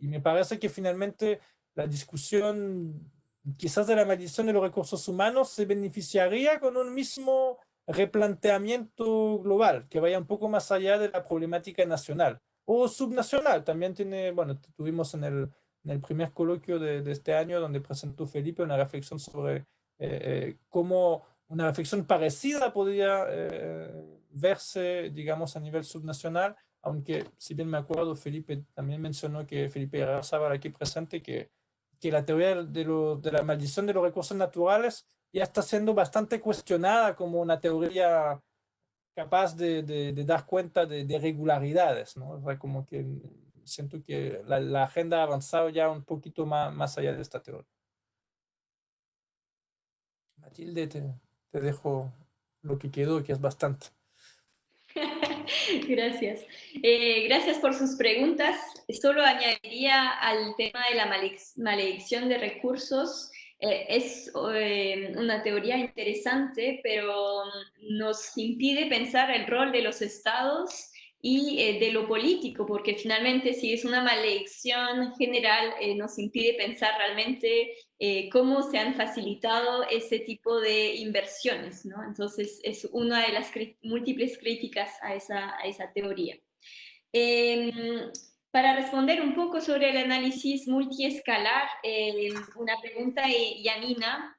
[SPEAKER 3] Y me parece que finalmente la discusión quizás de la maldición de los recursos humanos se beneficiaría con un mismo replanteamiento global, que vaya un poco más allá de la problemática nacional o subnacional. También tiene, bueno, tuvimos en el primer coloquio de este año donde presentó Felipe una reflexión sobre cómo una reflexión parecida podría verse, digamos, a nivel subnacional, aunque si bien me acuerdo, Felipe también mencionó que Felipe Arzábal aquí presente, que la teoría de la maldición de los recursos naturales ya está siendo bastante cuestionada como una teoría capaz de dar cuenta de regularidades, ¿no? O sea, como que siento que la agenda ha avanzado ya un poquito más allá de esta teoría. Matilde, te dejo lo que quedó, que es bastante.
[SPEAKER 2] Gracias. Gracias por sus preguntas. Solo añadiría al tema de la maledicción de recursos. Es una teoría interesante, pero nos impide pensar el rol de los estados y de lo político, porque finalmente si es una maledicción general, nos impide pensar realmente cómo se han facilitado ese tipo de inversiones, ¿no? Entonces es una de las múltiples críticas a esa teoría. Para responder un poco sobre el análisis multiescalar, una pregunta de Yanina.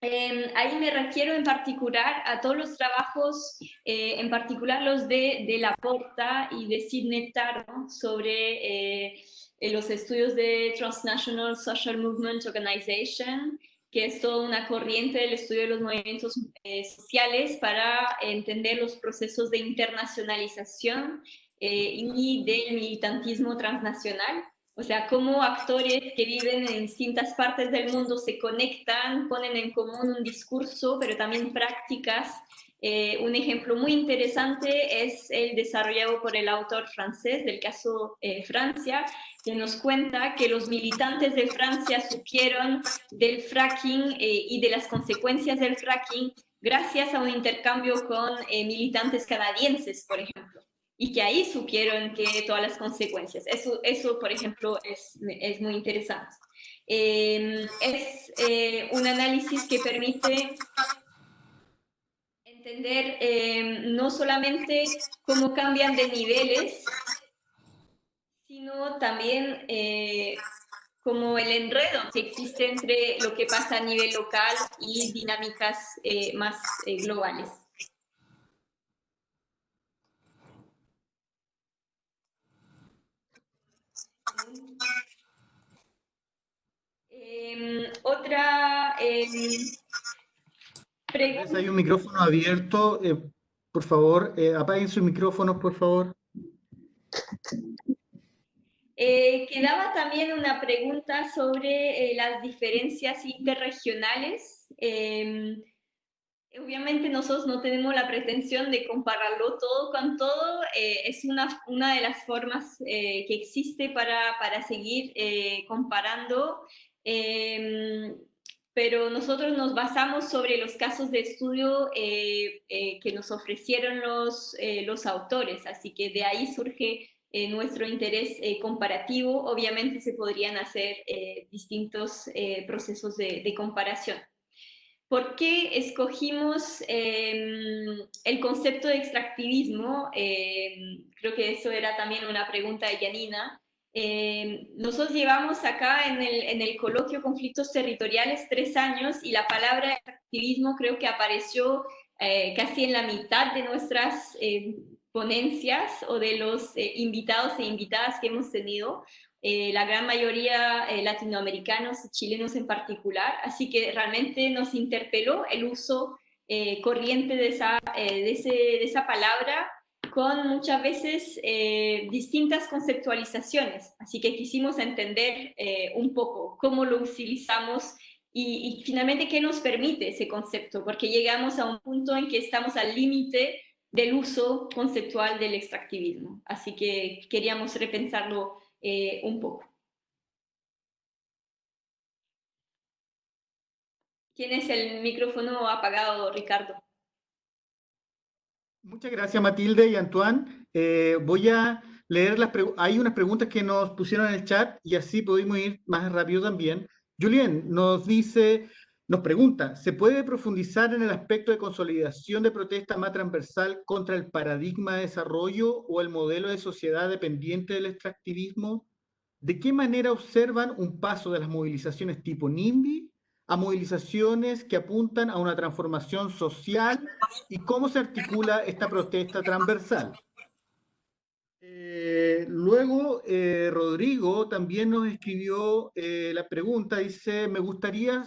[SPEAKER 2] Ahí me refiero en particular a todos los trabajos, en particular los de Laporta y de Sidney Tarno sobre los estudios de Transnational Social Movement Organization, que es toda una corriente del estudio de los movimientos sociales para entender los procesos de internacionalización y del militantismo transnacional. O sea, cómo actores que viven en distintas partes del mundo se conectan, ponen en común un discurso, pero también prácticas. Un ejemplo muy interesante es el desarrollado por el autor francés del caso Francia, que nos cuenta que los militantes de Francia supieron del fracking y de las consecuencias del fracking gracias a un intercambio con militantes canadienses, por ejemplo. Y que ahí supieron que todas las consecuencias. Eso por ejemplo, es muy interesante. Es un análisis que permite entender no solamente cómo cambian de niveles, sino también como el enredo que existe entre lo que pasa a nivel local y dinámicas más globales. Otra pregunta.
[SPEAKER 1] Hay un micrófono abierto. Por favor, apaguen sus micrófonos, por favor.
[SPEAKER 2] Quedaba también una pregunta sobre las diferencias interregionales. Obviamente nosotros no tenemos la pretensión de compararlo todo con todo. Es una de las formas que existe para seguir comparando. Pero nosotros nos basamos sobre los casos de estudio que nos ofrecieron los autores, así que de ahí surge nuestro interés comparativo. Obviamente se podrían hacer distintos procesos de comparación. ¿Por qué escogimos el concepto de extractivismo? Creo que eso era también una pregunta de Yanina. Nosotros llevamos acá en el coloquio Conflictos Territoriales 3 años y la palabra extractivismo creo que apareció casi en la mitad de nuestras ponencias o de los invitados e invitadas que hemos tenido. La gran mayoría latinoamericanos y chilenos en particular, así que realmente nos interpeló el uso corriente de esa palabra, con muchas veces distintas conceptualizaciones. Así que quisimos entender un poco cómo lo utilizamos y finalmente qué nos permite ese concepto, porque llegamos a un punto en que estamos al límite del uso conceptual del extractivismo. Así que queríamos repensarlo un poco. ¿Tienes el micrófono apagado, Ricardo?
[SPEAKER 1] Muchas gracias, Matilde y Antoine. Voy a leer hay unas preguntas que nos pusieron en el chat y así podemos ir más rápido también. Julien nos pregunta, ¿se puede profundizar en el aspecto de consolidación de protesta más transversal contra el paradigma de desarrollo o el modelo de sociedad dependiente del extractivismo? ¿De qué manera observan un paso de las movilizaciones tipo NIMBY a movilizaciones que apuntan a una transformación social y cómo se articula esta protesta transversal? Luego, Rodrigo también nos escribió la pregunta, dice, me gustaría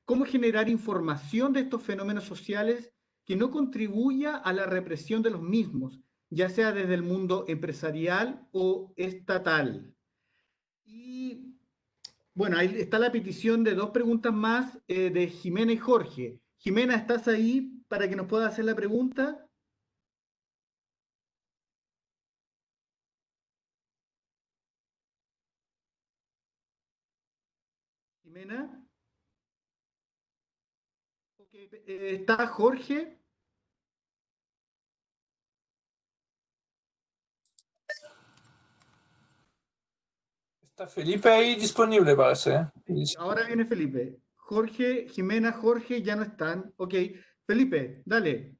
[SPEAKER 1] cómo generar información de estos fenómenos sociales que no contribuya a la represión de los mismos, ya sea desde el mundo empresarial o estatal. Y bueno, ahí está la petición de 2 preguntas más de Jimena y Jorge. Jimena, ¿estás ahí para que nos puedas hacer la pregunta? Jimena. Okay, ¿está Jorge?
[SPEAKER 3] Está Felipe ahí disponible, parece.
[SPEAKER 1] Ahora viene Felipe. Jorge, Jimena, Jorge ya no están. Ok, Felipe, dale.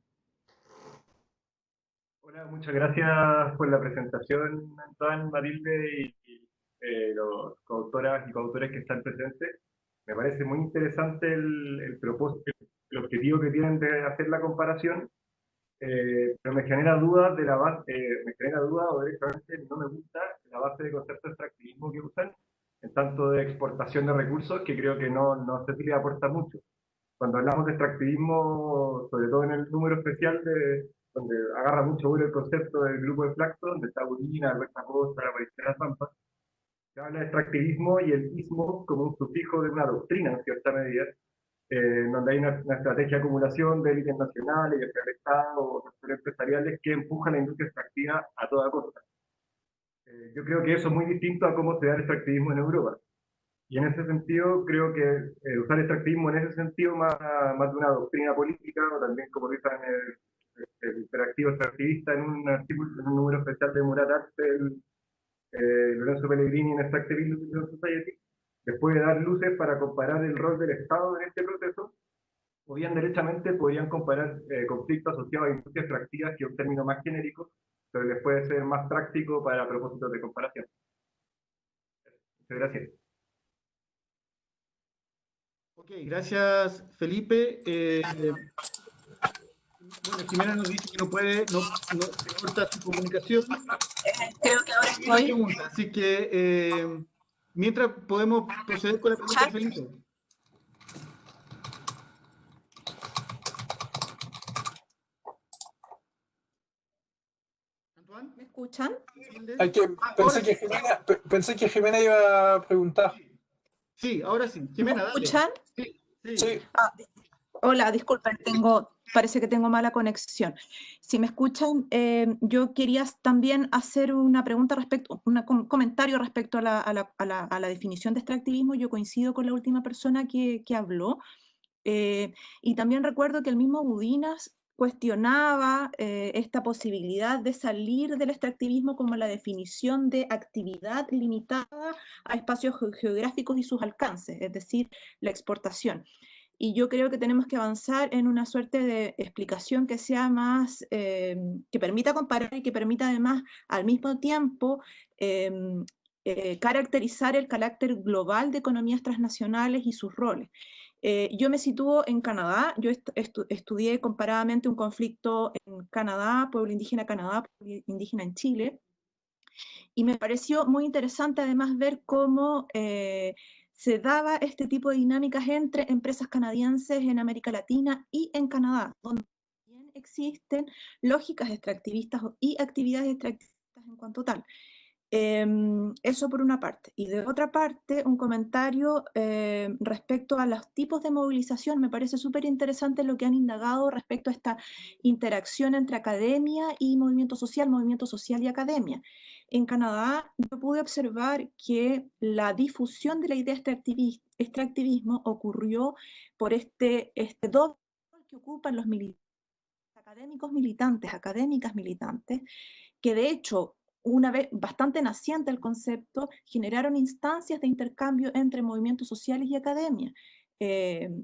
[SPEAKER 7] Hola, muchas gracias por la presentación, Antoine, Matilde y los coautoras y coautores que están presentes. Me parece muy interesante el propósito, el objetivo que tienen de hacer la comparación, pero me genera dudas de la base, me genera dudas o directamente no me gusta la base de concepto de extractivismo que usan, en tanto de exportación de recursos, que creo que no sé si le aporta mucho. Cuando hablamos de extractivismo, sobre todo en el número especial donde agarra mucho vuelo el concepto del grupo de Flaxo, donde está Budina, Alberta Costa, la Policía de las Pampas, se habla de extractivismo y el ismo como un sufijo de una doctrina en cierta medida, donde hay una estrategia de acumulación de élites nacionales, ya sea el Estado o sectores empresariales que empujan la industria extractiva a toda costa. Yo creo que eso es muy distinto a cómo se da el extractivismo en Europa. Y en ese sentido, creo que usar extractivismo en ese sentido más de una doctrina política, o también como dicen el interactivo extractivista en un artículo, en un número especial de Murat Axel, Lorenzo Pellegrini en Extractivism Society, les puede dar luces para comparar el rol del Estado en este proceso, o bien derechamente podrían comparar conflictos asociados a industrias extractivas, que es un término más genérico, pero les puede ser más práctico para propósitos de comparación. Muchas gracias.
[SPEAKER 1] Ok, gracias Felipe. Bueno, Jimena nos dice que no puede, se corta su comunicación.
[SPEAKER 8] Creo que ahora estoy.
[SPEAKER 1] Pregunta, así que mientras podemos proceder con la pregunta de Felipe. ¿Antoine?
[SPEAKER 8] ¿Me escuchan?
[SPEAKER 3] Pensé que Jimena iba a preguntar.
[SPEAKER 1] Sí, ahora sí. Jimena,
[SPEAKER 8] ¿Me escuchan?
[SPEAKER 1] Sí.
[SPEAKER 3] Sí.
[SPEAKER 8] Hola, disculpen, parece que tengo mala conexión. Si me escuchan, yo quería también hacer una pregunta un comentario respecto a la definición de extractivismo. Yo coincido con la última persona que habló. Y también recuerdo que el mismo Budinas cuestionaba esta posibilidad de salir del extractivismo como la definición de actividad limitada a espacios geográficos y sus alcances, es decir, la exportación. Y yo creo que tenemos que avanzar en una suerte de explicación que sea más, que permita comparar y que permita además al mismo tiempo caracterizar el carácter global de economías transnacionales y sus roles. Yo me sitúo en Canadá, yo estudié comparadamente un conflicto en Canadá, pueblo indígena Canadá, pueblo indígena en Chile, y me pareció muy interesante además ver cómo se daba este tipo de dinámicas entre empresas canadienses en América Latina y en Canadá, donde también existen lógicas extractivistas y actividades extractivistas en cuanto tal. Eso por una parte. Y de otra parte, un comentario respecto a los tipos de movilización. Me parece súper interesante lo que han indagado respecto a esta interacción entre academia y movimiento social y academia. En Canadá yo pude observar que la difusión de la idea extractivismo ocurrió por este doble rol que ocupan los académicas militantes, que de hecho, una vez bastante naciente el concepto, generaron instancias de intercambio entre movimientos sociales y academia.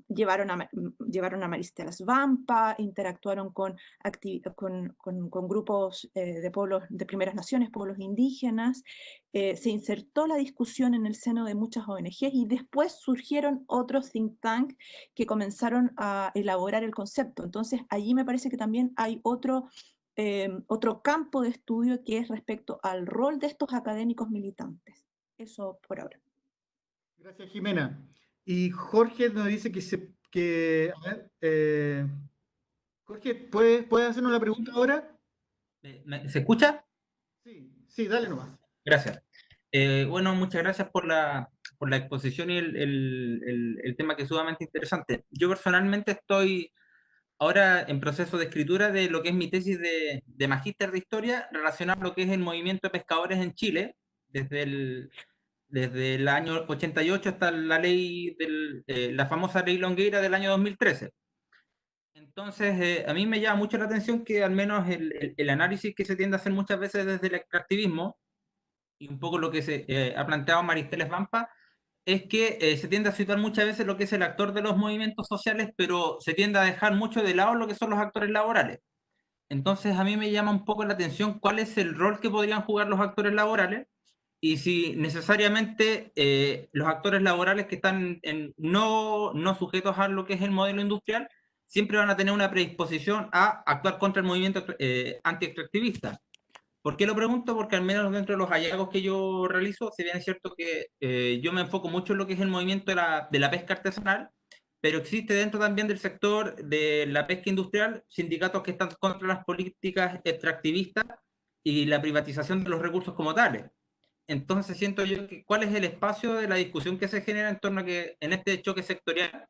[SPEAKER 8] Llevaron a Maristela Svampa, interactuaron con grupos de pueblos de primeras naciones, pueblos indígenas, se insertó la discusión en el seno de muchas ONGs y después surgieron otros think tanks que comenzaron a elaborar el concepto. Entonces, allí me parece que también hay otro campo de estudio que es respecto al rol de estos académicos militantes. Eso por ahora.
[SPEAKER 1] Gracias, Jimena. Y Jorge nos dice a ver, Jorge, ¿puedes hacernos la pregunta ahora?
[SPEAKER 9] ¿Se escucha?
[SPEAKER 1] Sí, dale nomás.
[SPEAKER 9] Gracias. Bueno, muchas gracias por la exposición y el tema, que es sumamente interesante. Yo personalmente estoy ahora en proceso de escritura de lo que es mi tesis de magíster de historia relacionada a lo que es el movimiento de pescadores en Chile, desde el año 88 hasta la ley la famosa ley Longueira del año 2013. Entonces, a mí me llama mucho la atención que al menos el análisis que se tiende a hacer muchas veces desde el extractivismo, y un poco lo que se ha planteado Maristela Svampa, es que se tiende a situar muchas veces lo que es el actor de los movimientos sociales, pero se tiende a dejar mucho de lado lo que son los actores laborales. Entonces, a mí me llama un poco la atención cuál es el rol que podrían jugar los actores laborales, y si necesariamente los actores laborales que están no sujetos a lo que es el modelo industrial siempre van a tener una predisposición a actuar contra el movimiento anti-extractivista. ¿Por qué lo pregunto? Porque al menos dentro de los hallazgos que yo realizo, si bien es cierto que yo me enfoco mucho en lo que es el movimiento de la pesca artesanal, pero existe dentro también del sector de la pesca industrial sindicatos que están contra las políticas extractivistas y la privatización de los recursos como tales. Entonces siento yo que cuál es el espacio de la discusión que se genera en torno a que en este choque sectorial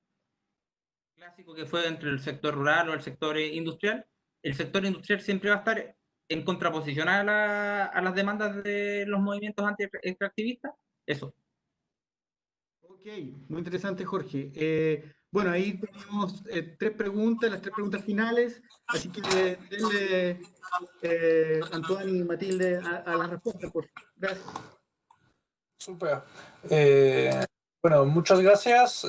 [SPEAKER 9] clásico que fue entre el sector rural o el sector industrial, el sector industrial siempre va a estar en contraposición a las demandas de los movimientos anti-extractivistas. Eso.
[SPEAKER 1] Ok, muy interesante, Jorge. Bueno, ahí tenemos las tres preguntas finales, así que denle, Antoine y Matilde, a la respuesta, por favor. Gracias.
[SPEAKER 3] Súper. Bueno, muchas gracias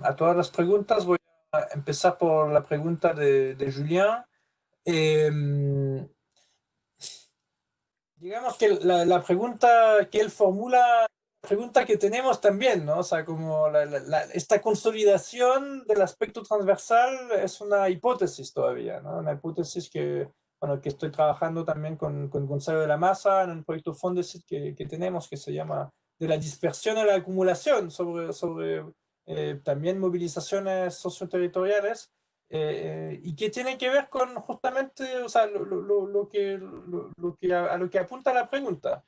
[SPEAKER 3] a todas las preguntas. Voy a empezar por la pregunta de Julien. Digamos que la pregunta que él formula, pregunta que tenemos también, ¿no? O sea, como esta consolidación del aspecto transversal es una hipótesis todavía, ¿no? Una hipótesis que estoy trabajando también con Gonzalo de la Maza en un proyecto Fondesit que tenemos, que se llama De la dispersión a la acumulación, sobre también movilizaciones socioterritoriales, y que tiene que ver con justamente, o sea, a lo que apunta la pregunta.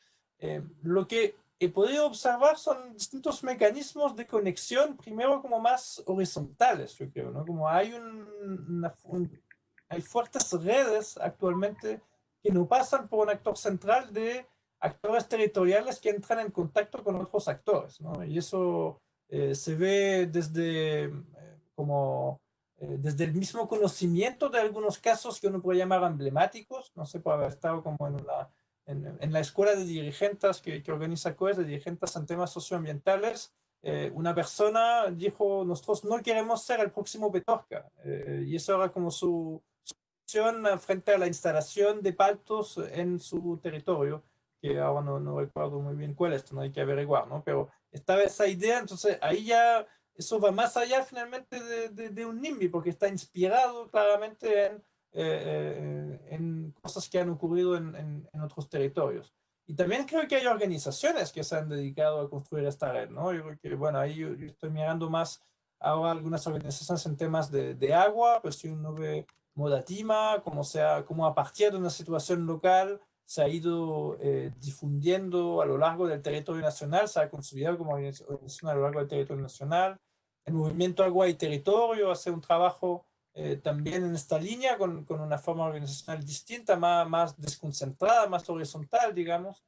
[SPEAKER 3] Lo que he podido observar son distintos mecanismos de conexión, primero como más horizontales, yo creo, ¿no? Como hay hay fuertes redes actualmente que no pasan por un actor central de actores territoriales que entran en contacto con otros actores, ¿no? Y eso se ve desde desde el mismo conocimiento de algunos casos que uno puede llamar emblemáticos, no sé, por haber estado como en la escuela de dirigentes que organiza COES, de dirigentes en temas socioambientales. Una persona dijo, nosotros no queremos ser el próximo Petorca, y eso era como su acción frente a la instalación de paltos en su territorio, que ahora no recuerdo muy bien cuál es, no hay que averiguar, ¿no? Pero estaba esa idea, entonces ahí ya eso va más allá finalmente de un NIMBY, porque está inspirado claramente en cosas que han ocurrido en otros territorios. Y también creo que hay organizaciones que se han dedicado a construir esta red, ¿no? Yo creo que, bueno, ahí yo estoy mirando más ahora algunas organizaciones en temas de agua, pues si uno ve Modatima, como a partir de una situación local se ha ido difundiendo a lo largo del territorio nacional, se ha consolidado como organización a lo largo del territorio nacional. El movimiento Agua y Territorio hace un trabajo también en esta línea con una forma organizacional distinta, más desconcentrada, más horizontal, digamos,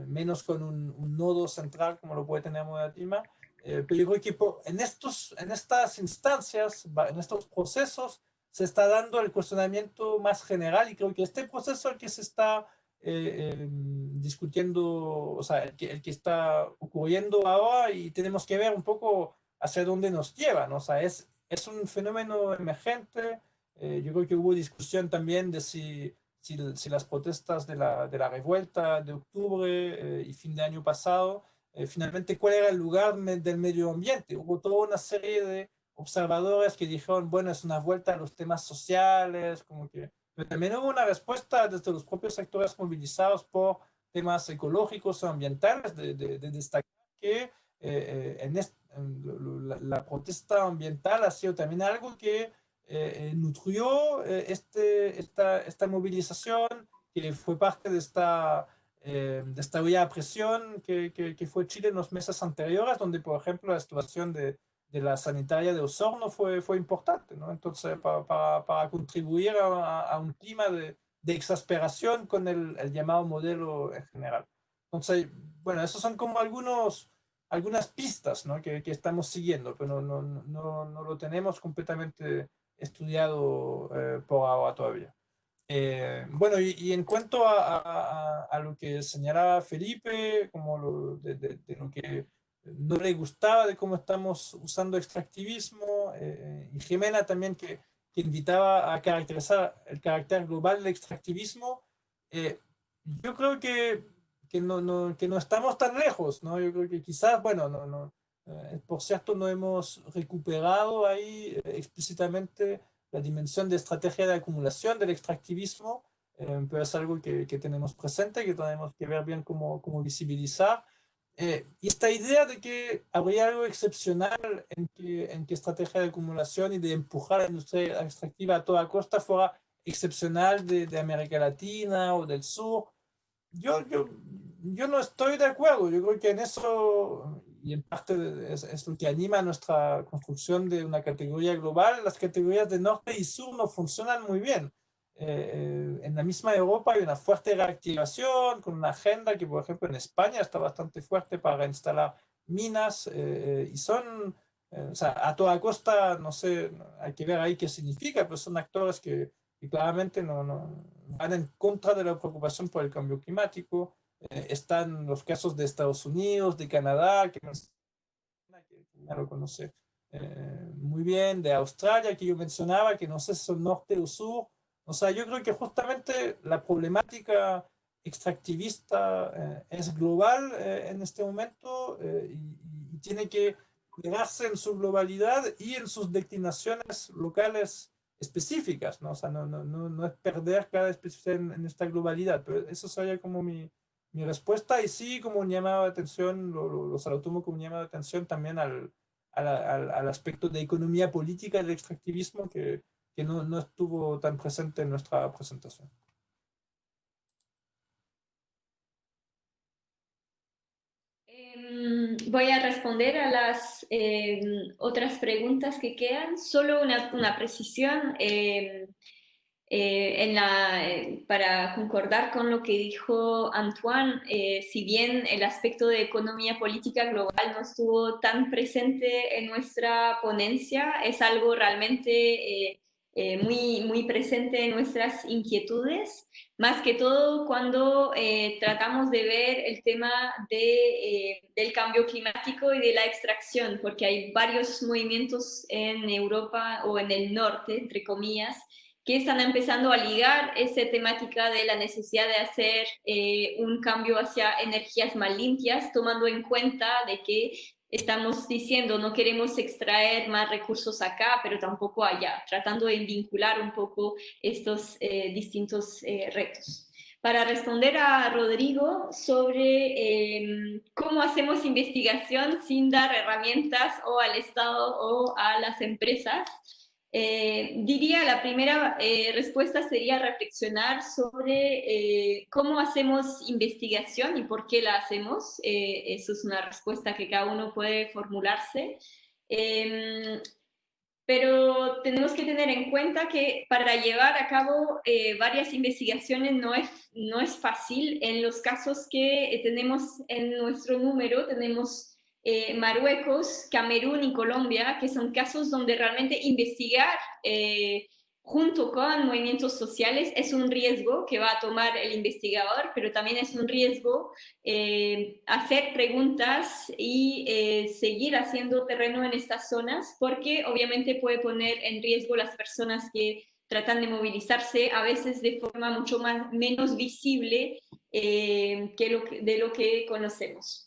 [SPEAKER 3] menos con un nodo central como lo puede tener Modatima. Pero yo creo que en estas instancias, en estos procesos, se está dando el cuestionamiento más general y creo que este proceso el que se está discutiendo, o sea, el que está ocurriendo ahora y tenemos que ver un poco hacia dónde nos lleva, ¿no? O sea, es un fenómeno emergente. Yo creo que hubo discusión también de si las protestas de la revuelta de octubre y fin de año pasado, finalmente cuál era el lugar del medio ambiente. Hubo toda una serie de observadores que dijeron, bueno, es una vuelta a los temas sociales, como que... Pero también hubo una respuesta desde los propios sectores movilizados por temas ecológicos o ambientales de destacar que la protesta ambiental ha sido también algo que nutrió esta movilización, que fue parte de esta olla a presión que fue Chile en los meses anteriores, donde, por ejemplo, la situación de la sanitaria de Osorno fue importante, ¿no? Entonces, para contribuir a un clima de exasperación con el llamado modelo en general. Entonces, bueno, esos son como algunas pistas, ¿no? que estamos siguiendo, pero no lo tenemos completamente estudiado por ahora todavía. Bueno, y en cuanto a lo que señalaba Felipe, como de lo que no le gustaba de cómo estamos usando extractivismo, y Jimena también que invitaba a caracterizar el carácter global del extractivismo, yo creo que no estamos tan lejos, ¿no? Yo creo que quizás, bueno, por cierto, no hemos recuperado ahí explícitamente la dimensión de estrategia de acumulación del extractivismo, pero es algo que tenemos presente, que tenemos que ver bien cómo visibilizar. Y esta idea de que habría algo excepcional en que estrategia de acumulación y de empujar la industria extractiva a toda costa fuera excepcional de América Latina o del sur, yo no estoy de acuerdo. Yo creo que en eso, y en parte es lo que anima nuestra construcción de una categoría global, las categorías de norte y sur no funcionan muy bien. En la misma Europa hay una fuerte reactivación, con una agenda que, por ejemplo, en España está bastante fuerte para instalar minas, y son, o sea, a toda costa, no sé, hay que ver ahí qué significa, pero son actores que claramente no van en contra de la preocupación por el cambio climático. Están los casos de Estados Unidos, de Canadá, que ya lo conoce muy bien, de Australia, que yo mencionaba, que no sé si son norte o sur. O sea, yo creo que justamente la problemática extractivista es global en este momento, y tiene que mirarse en su globalidad y en sus declinaciones locales específicas, ¿no? O sea, no es perder cada especificidad en esta globalidad, pero eso sería como mi respuesta, y sí como un llamado de atención, lo tomo como un llamado de atención también al aspecto de economía política del extractivismo que no estuvo tan presente en nuestra presentación.
[SPEAKER 2] Voy a responder a las otras preguntas que quedan. Solo una precisión para concordar con lo que dijo Antoine. Si bien el aspecto de economía política global no estuvo tan presente en nuestra ponencia, es algo realmente muy, muy presente en nuestras inquietudes, más que todo cuando tratamos de ver el tema del cambio climático y de la extracción, porque hay varios movimientos en Europa o en el norte, entre comillas, que están empezando a ligar esa temática de la necesidad de hacer un cambio hacia energías más limpias, tomando en cuenta de que estamos diciendo no queremos extraer más recursos acá, pero tampoco allá, tratando de vincular un poco estos distintos retos. para responder a Rodrigo sobre cómo hacemos investigación sin dar herramientas o al Estado o a las empresas. Diría la primera respuesta sería reflexionar sobre cómo hacemos investigación y por qué la hacemos. Eso es una respuesta que cada uno puede formularse. Pero tenemos que tener en cuenta que para llevar a cabo varias investigaciones no es fácil. En los casos que tenemos en nuestro número, tenemos Marruecos, Camerún y Colombia, que son casos donde realmente investigar junto con movimientos sociales es un riesgo que va a tomar el investigador, pero también es un riesgo hacer preguntas y seguir haciendo terreno en estas zonas, porque obviamente puede poner en riesgo las personas que tratan de movilizarse, a veces de forma mucho menos visible de lo que conocemos.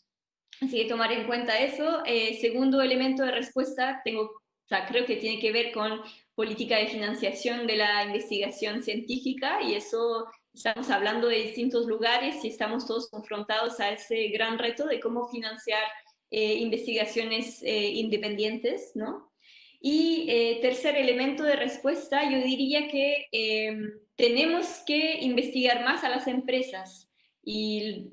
[SPEAKER 2] Así que tomar en cuenta eso. Segundo elemento de respuesta, creo que tiene que ver con política de financiación de la investigación científica, y eso estamos hablando de distintos lugares y estamos todos confrontados a ese gran reto de cómo financiar investigaciones independientes, ¿no? Y tercer elemento de respuesta, yo diría que tenemos que investigar más a las empresas, y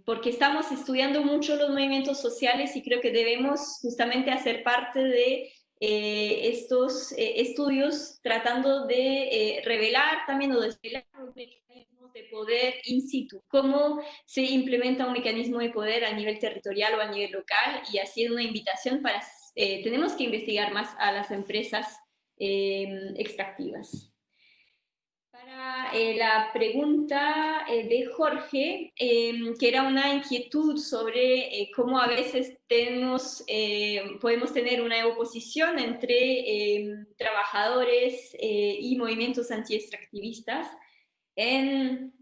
[SPEAKER 2] porque estamos estudiando mucho los movimientos sociales y creo que debemos justamente hacer parte de estos estudios tratando de revelar también o desvelar los mecanismos de poder in situ, cómo se implementa un mecanismo de poder a nivel territorial o a nivel local, y haciendo una invitación para, tenemos que investigar más a las empresas extractivas. Para la pregunta de Jorge, que era una inquietud sobre cómo a veces podemos tener una oposición entre trabajadores y movimientos anti-extractivistas. En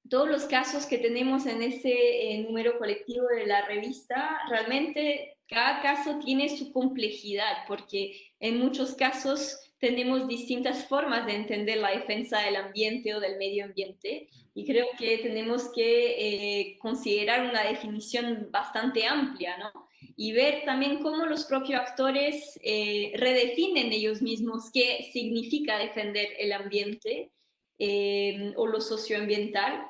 [SPEAKER 2] todos los casos que tenemos en ese número colectivo de la revista, realmente cada caso tiene su complejidad, porque en muchos casos tenemos distintas formas de entender la defensa del ambiente o del medio ambiente, y creo que tenemos que considerar una definición bastante amplia, ¿no? Y ver también cómo los propios actores redefinen ellos mismos qué significa defender el ambiente o lo socioambiental.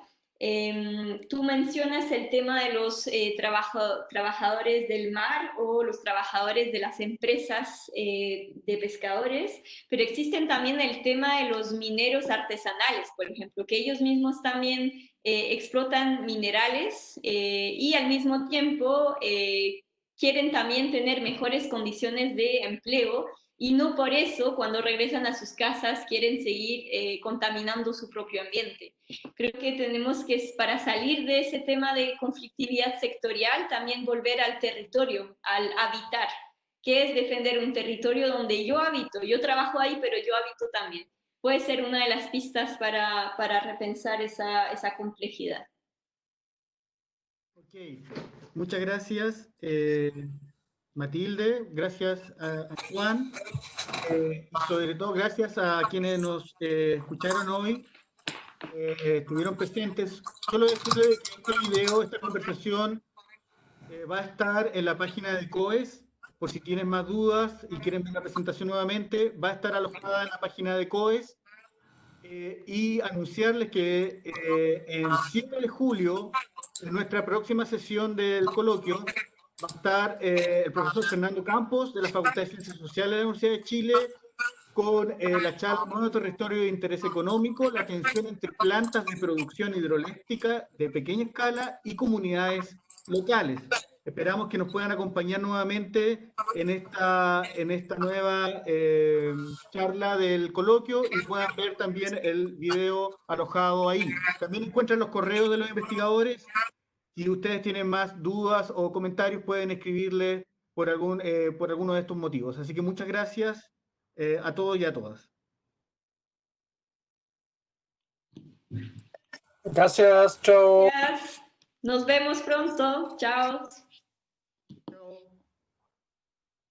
[SPEAKER 2] Tú mencionas el tema de los trabajadores del mar o los trabajadores de las empresas de pescadores, pero existen también el tema de los mineros artesanales, por ejemplo, que ellos mismos también explotan minerales y al mismo tiempo quieren también tener mejores condiciones de empleo, y no por eso cuando regresan a sus casas quieren seguir contaminando su propio ambiente. Creo que tenemos que, para salir de ese tema de conflictividad sectorial, también volver al territorio, al habitar. ¿Qué es defender un territorio donde yo habito? Yo trabajo ahí, pero yo habito también. Puede ser una de las pistas para repensar esa complejidad.
[SPEAKER 1] Ok, muchas gracias, Matilde, gracias a Juan, y sobre todo gracias a quienes nos escucharon hoy, estuvieron presentes. Solo decirles que este video, esta conversación, va a estar en la página de COES, por si tienen más dudas y quieren ver la presentación nuevamente, va a estar alojada en la página de COES, y anunciarles que el 7 de julio, en nuestra próxima sesión del coloquio, va a estar el profesor Fernando Campos, de la Facultad de Ciencias Sociales de la Universidad de Chile, con la charla Nuevo Territorio de Interés Económico, la tensión entre plantas de producción hidroeléctrica de pequeña escala y comunidades locales. Esperamos que nos puedan acompañar nuevamente en esta nueva charla del coloquio, y puedan ver también el video alojado ahí. También encuentran los correos de los investigadores. Si ustedes tienen más dudas o comentarios, pueden escribirle por alguno de estos motivos. Así que muchas gracias a todos y a todas.
[SPEAKER 3] Gracias, chao.
[SPEAKER 2] Gracias. Nos vemos pronto. Chao.